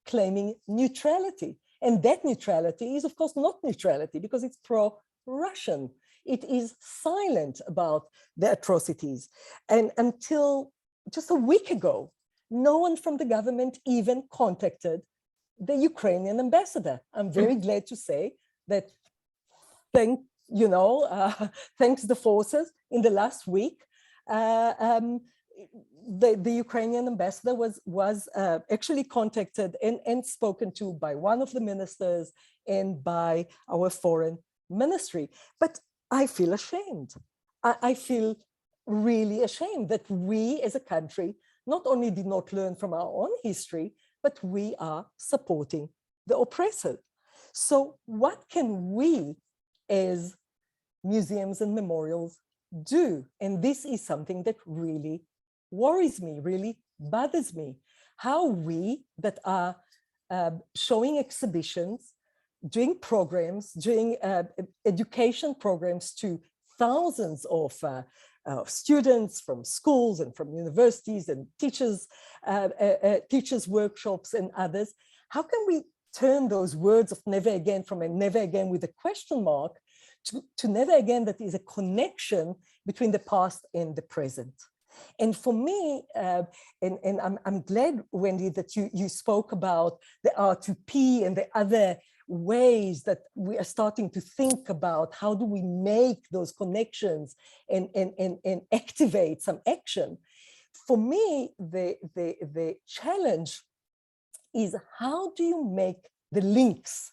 claiming neutrality. And that neutrality is, of course, not neutrality, because it's pro-Russian. It is silent about the atrocities. And until just a week ago, no one from the government even contacted the Ukrainian ambassador. I'm very glad to say that thanks the forces in the last week, the Ukrainian ambassador was actually contacted and spoken to by one of the ministers and by our foreign ministry. But I feel ashamed. I feel really ashamed that we as a country not only did not learn from our own history, but we are supporting the oppressor. So what can we as museums and memorials do? And this is something that really worries me, really bothers me. How we that are showing exhibitions, doing programs, doing education programs to thousands of students from schools and from universities and teachers workshops and others, how can we turn those words of never again from a never again with a question mark to never again that is a connection between the past and the present? And for me, and I'm glad, Wendy, that you spoke about the R2P and the other ways that we are starting to think about how do we make those connections and activate some action. For me, the challenge is how do you make the links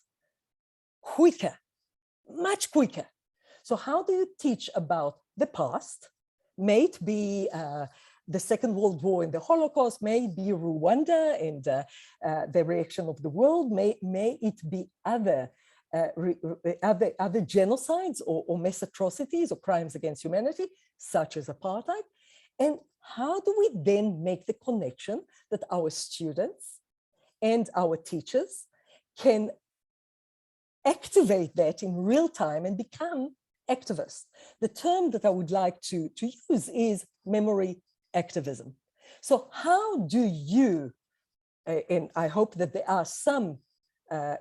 quicker, much quicker? So how do you teach about the past? May it be the Second World War and the Holocaust, may it be Rwanda and the reaction of the world, may it be other genocides or mass atrocities or crimes against humanity, such as apartheid. And how do we then make the connection that our students and our teachers can activate that in real time and become activists? The term that I would like to use is memory activism. So how do you, and I hope that there are some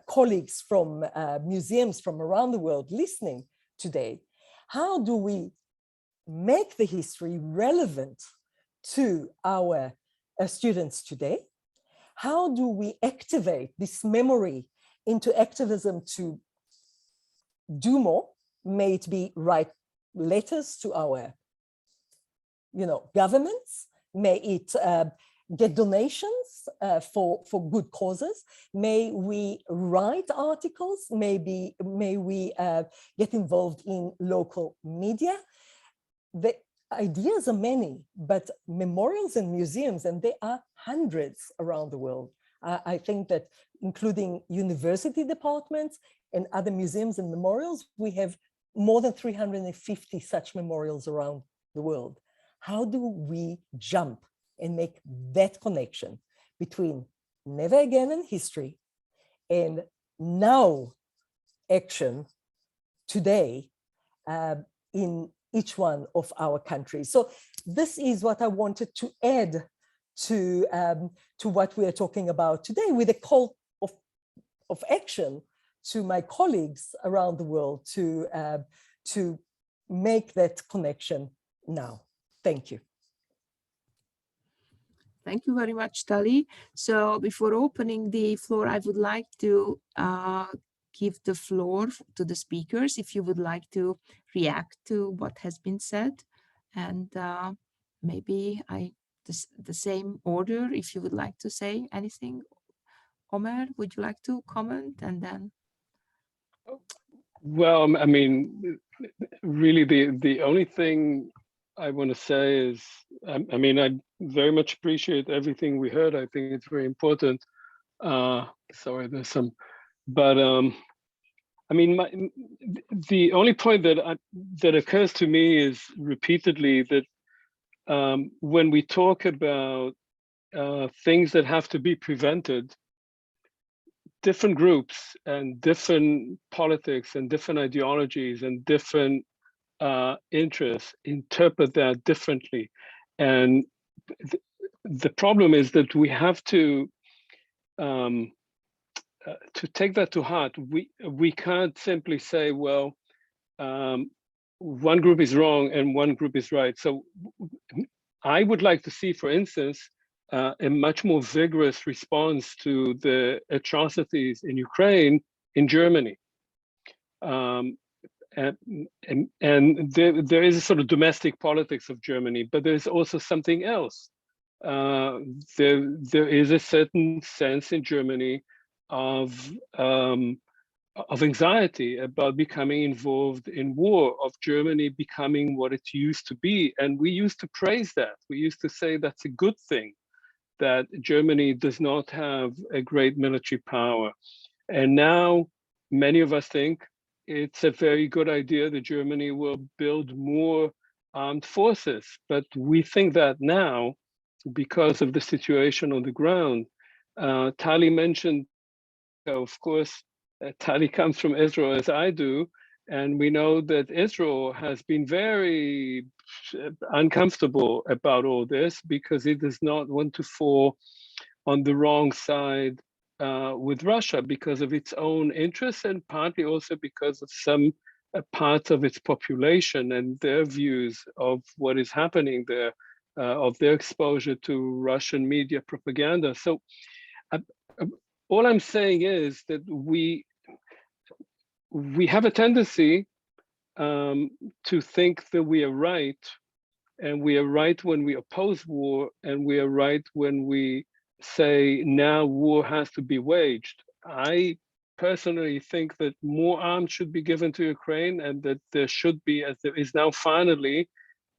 colleagues from museums from around the world listening today, how do we make the history relevant to our students today? How do we activate this memory into activism to do more? May it be write letters to our governments, may it get donations for good causes, may we write articles, may we get involved in local media. The ideas are many, but memorials and museums, and there are hundreds around the world. I think that including university departments and other museums and memorials, we have more than 350 such memorials around the world. How do we jump and make that connection between never again in history and now action today in each one of our countries? So this is what I wanted to add to what we are talking about today, with a call of action to my colleagues around the world to make that connection now. Thank you. Thank you very much, Tali. So before opening the floor, I would like to give the floor to the speakers if you would like to react to what has been said. And maybe the same order, if you would like to say anything. Omer, would you like to comment? And then. Well, I mean, really the only thing I want to say is, I mean, I very much appreciate everything we heard. I think it's very important. Sorry, there's some, but I mean, the only point that occurs to me is repeatedly that when we talk about things that have to be prevented, different groups and different politics and different ideologies and different interests interpret that differently. And the problem is that we have to take that to heart. We can't simply say, well, one group is wrong and one group is right. So I would like to see, for instance, a much more vigorous response to the atrocities in Ukraine in Germany. And there is a sort of domestic politics of Germany, but there's also something else. There is a certain sense in Germany of anxiety about becoming involved in war, of Germany becoming what it used to be. And we used to praise that. We used to say that's a good thing, that Germany does not have a great military power. And now many of us think it's a very good idea that Germany will build more armed forces. But we think that now, because of the situation on the ground. Tali mentioned, of course, Tali comes from Israel as I do, and we know that Israel has been very uncomfortable about all this because it does not want to fall on the wrong side with Russia because of its own interests and partly also because of some parts of its population and their views of what is happening there, of their exposure to Russian media propaganda. So all I'm saying is that we have a tendency to think that we are right, and we are right when we oppose war, and we are right when we say now war has to be waged. I personally think that more arms should be given to Ukraine, and that there should be, as there is now finally,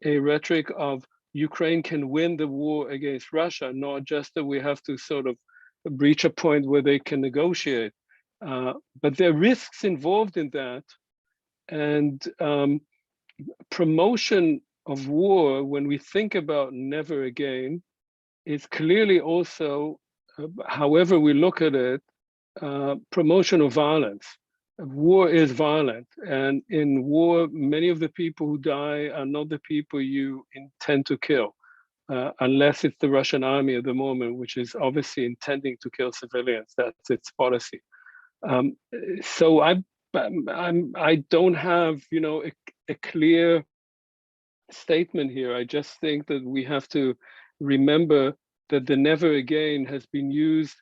a rhetoric of Ukraine can win the war against Russia, not just that we have to sort of reach a point where they can negotiate. But there are risks involved in that, and promotion of war, when we think about never again, is clearly also, however we look at it, promotion of violence. War is violent, and in war, many of the people who die are not the people you intend to kill, unless it's the Russian army at the moment, which is obviously intending to kill civilians. That's its policy. So I don't have, you know, a clear statement here. I just think that we have to remember that the never again has been used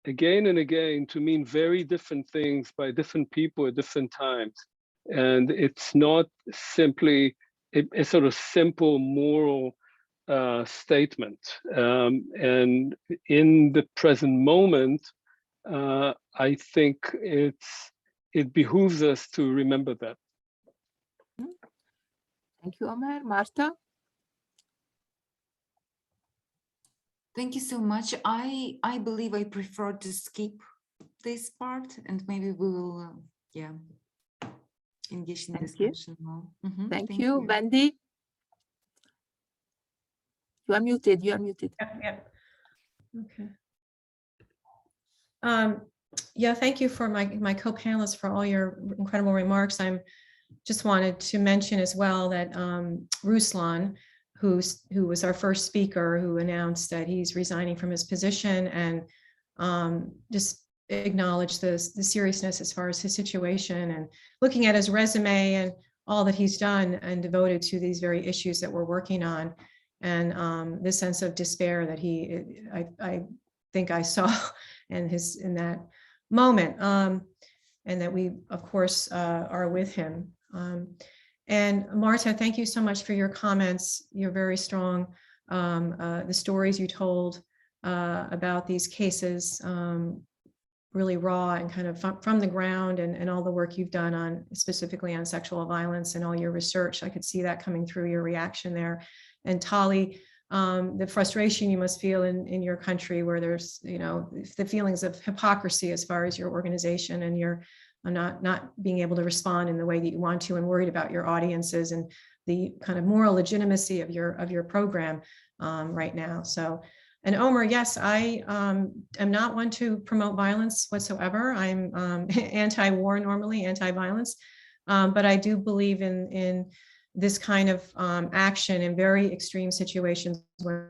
again and again to mean very different things by different people at different times. And it's not simply a sort of simple moral statement. And in the present moment, I think it behooves us to remember that. Thank you, Omer. Marta? Thank you so much. I believe I prefer to skip this part, and maybe we will, engage in discussion more. Thank you. Wendy? You are muted. You are muted. Yeah. Okay. Thank you for my co-panelists for all your incredible remarks. I'm just wanted to mention as well that Ruslan, who was our first speaker, who announced that he's resigning from his position, and just acknowledge the seriousness as far as his situation, and looking at his resume and all that he's done and devoted to these very issues that we're working on, and the sense of despair that I think I saw in that moment, and that we of course are with him. And Marta, thank you so much for your comments. You're very strong. The stories you told about these cases, really raw and kind of from the ground, and all the work you've done on specifically on sexual violence and all your research. I could see that coming through your reaction there. And Tali, the frustration you must feel in your country, where there's, you know, the feelings of hypocrisy as far as your organization and your not being able to respond in the way that you want to, and worried about your audiences and the kind of moral legitimacy of your program right now. So, and Omer, yes, I am not one to promote violence whatsoever. I'm anti-war normally, anti-violence, but I do believe in this kind of action in very extreme situations when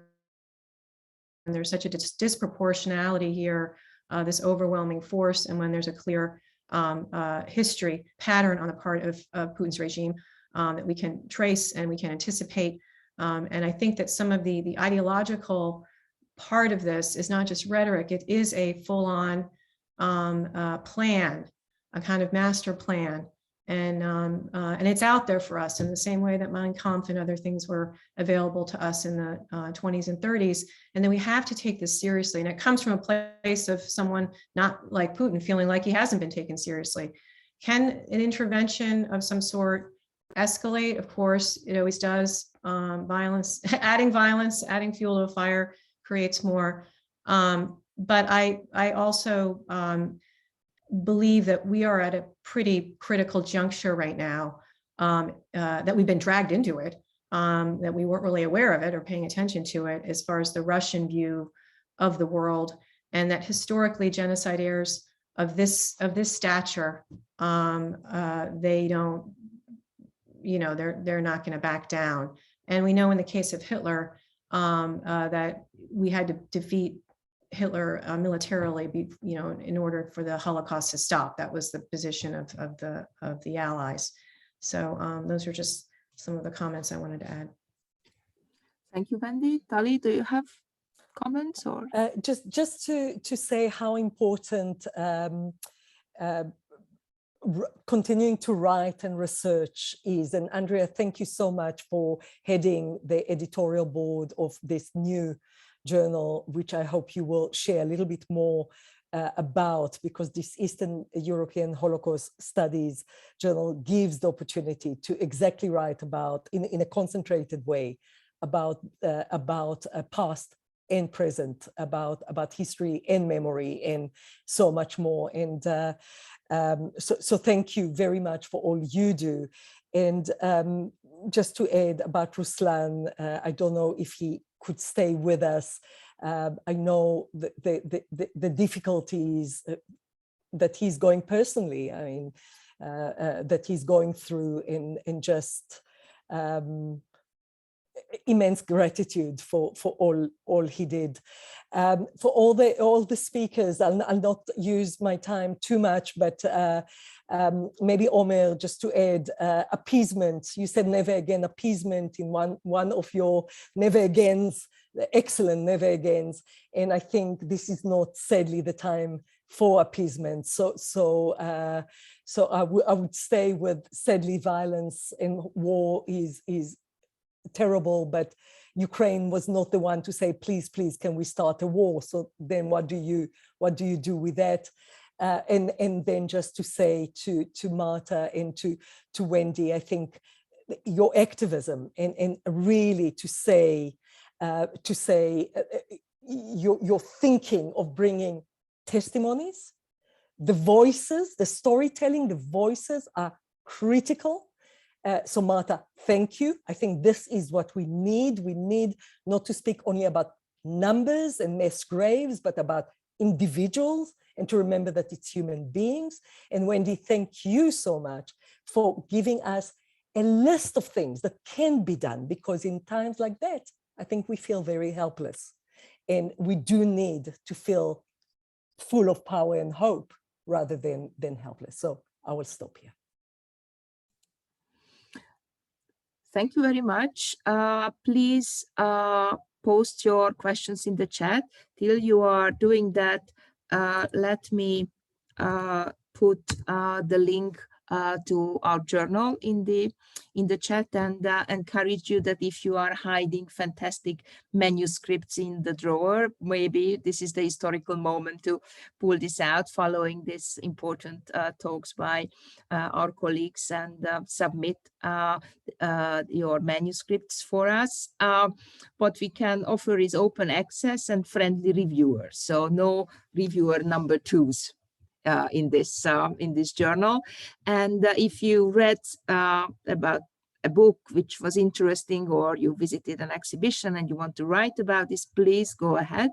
there's such a disproportionality here, this overwhelming force, and when there's a clear history pattern on the part of Putin's regime that we can trace and we can anticipate. And I think that some of the ideological part of this is not just rhetoric, it is a full-on plan, a kind of master plan. And it's out there for us in the same way that Mein Kampf and other things were available to us in the 20s and 30s. And then we have to take this seriously. And it comes from a place of someone not like Putin feeling like he hasn't been taken seriously. Can an intervention of some sort escalate? Of course, it always does. Violence, adding fuel to a fire creates more. But I also believe that we are at a pretty critical juncture right now, that we've been dragged into it, that we weren't really aware of it or paying attention to it as far as the Russian view of the world, and that historically genocidaires of this stature, they don't, they're not going to back down. And we know in the case of Hitler that we had to defeat Hitler militarily, in order for the Holocaust to stop. That was the position of the Allies. So those are just some of the comments I wanted to add. Thank you, Wendy. Tali, do you have comments or? Just to say how important continuing to write and research is. And Andrea, thank you so much for heading the editorial board of this new journal, which I hope you will share a little bit more about, because this Eastern European Holocaust Studies journal gives the opportunity to exactly write about, in a concentrated way, about past and present, about history and memory and so much more. And so thank you very much for all you do. And just to add about Ruslan, I don't know if he could stay with us. I know the difficulties that he's going personally, I mean, that he's going through, in just immense gratitude for all he did. For all the speakers, I'll not use my time too much, but maybe Omer, just to add, appeasement. You said never again appeasement in one of your never agains, excellent never agains. And I think this is not, sadly, the time for appeasement. So I would stay with, sadly, violence and war is terrible, but Ukraine was not the one to say, please, can we start a war? So then what do you do with that? And then just to say to Marta and to Wendy, I think your activism and really to say your thinking of bringing testimonies, the voices, the storytelling, the voices are critical. So Marta, thank you. I think this is what we need. We need not to speak only about numbers and mass graves, but about individuals, and to remember that it's human beings. And Wendy, thank you so much for giving us a list of things that can be done, because in times like that, I think we feel very helpless. And we do need to feel full of power and hope rather than helpless. So I will stop here. Thank you very much. Please post your questions in the chat. Till you are doing that, let me put the link to our journal in the chat, and encourage you that if you are hiding fantastic manuscripts in the drawer, maybe this is the historical moment to pull this out following this important talks by our colleagues, and submit your manuscripts for us. What we can offer is open access and friendly reviewers, so no reviewer number twos in this journal. And if you read about a book which was interesting, or you visited an exhibition and you want to write about this, please go ahead.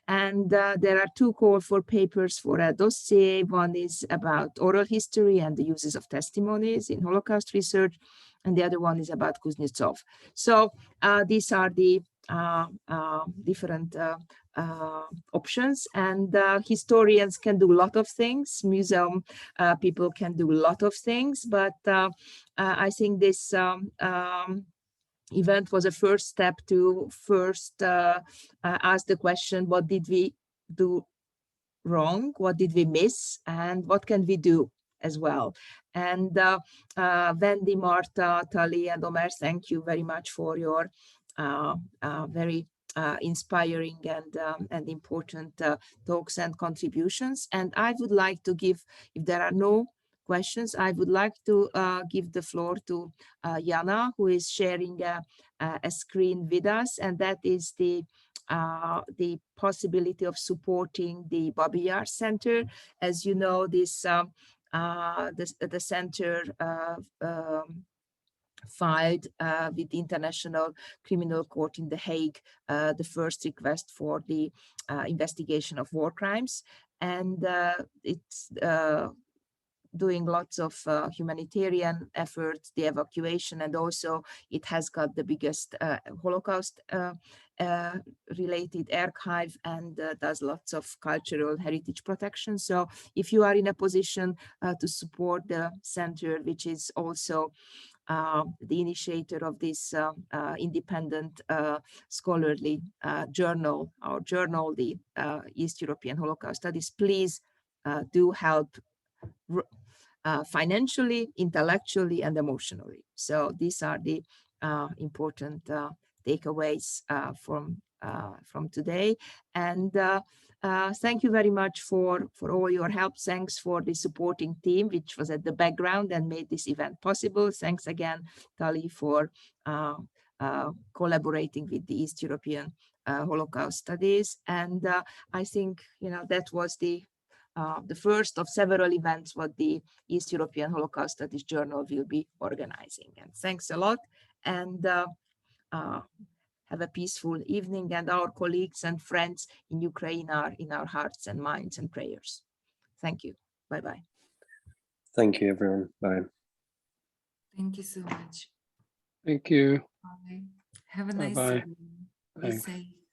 And there are two calls for papers for a dossier. One is about oral history and the uses of testimonies in Holocaust research, and the other one is about Kuznetsov. So these are the different options, and historians can do a lot of things. Museum people can do a lot of things, but I think this event was a first step to ask the question, what did we do wrong? What did we miss? And what can we do as well? And Wendy, Marta, Tali, and Omer, thank you very much for your very inspiring and important talks and contributions. And I would like to give, if there are no questions, I would like to give the floor to Jana, who is sharing a screen with us, and that is the possibility of supporting the Babyn Center. As you know, this the center filed with the International Criminal Court in The Hague the first request for the investigation of war crimes, and it's doing lots of humanitarian efforts, the evacuation, and also it has got the biggest Holocaust related archive, and does lots of cultural heritage protection. So if you are in a position to support the center, which is also the initiator of this independent scholarly journal, the East European Holocaust Studies, please do help financially, intellectually, and emotionally. So these are the important takeaways from today. And thank you very much for all your help. Thanks for the supporting team, which was at the background and made this event possible. Thanks again, Tali, for collaborating with the East European Holocaust Studies. And I think, that was the first of several events what the East European Holocaust Studies Journal will be organizing. And thanks a lot, and have a peaceful evening. And our colleagues and friends in Ukraine are in our hearts and minds and prayers. Thank you. Bye-bye. Thank you, everyone. Bye. Thank you so much. Thank you. Bye. Have a nice Bye-bye. evening. Be Thanks. safe.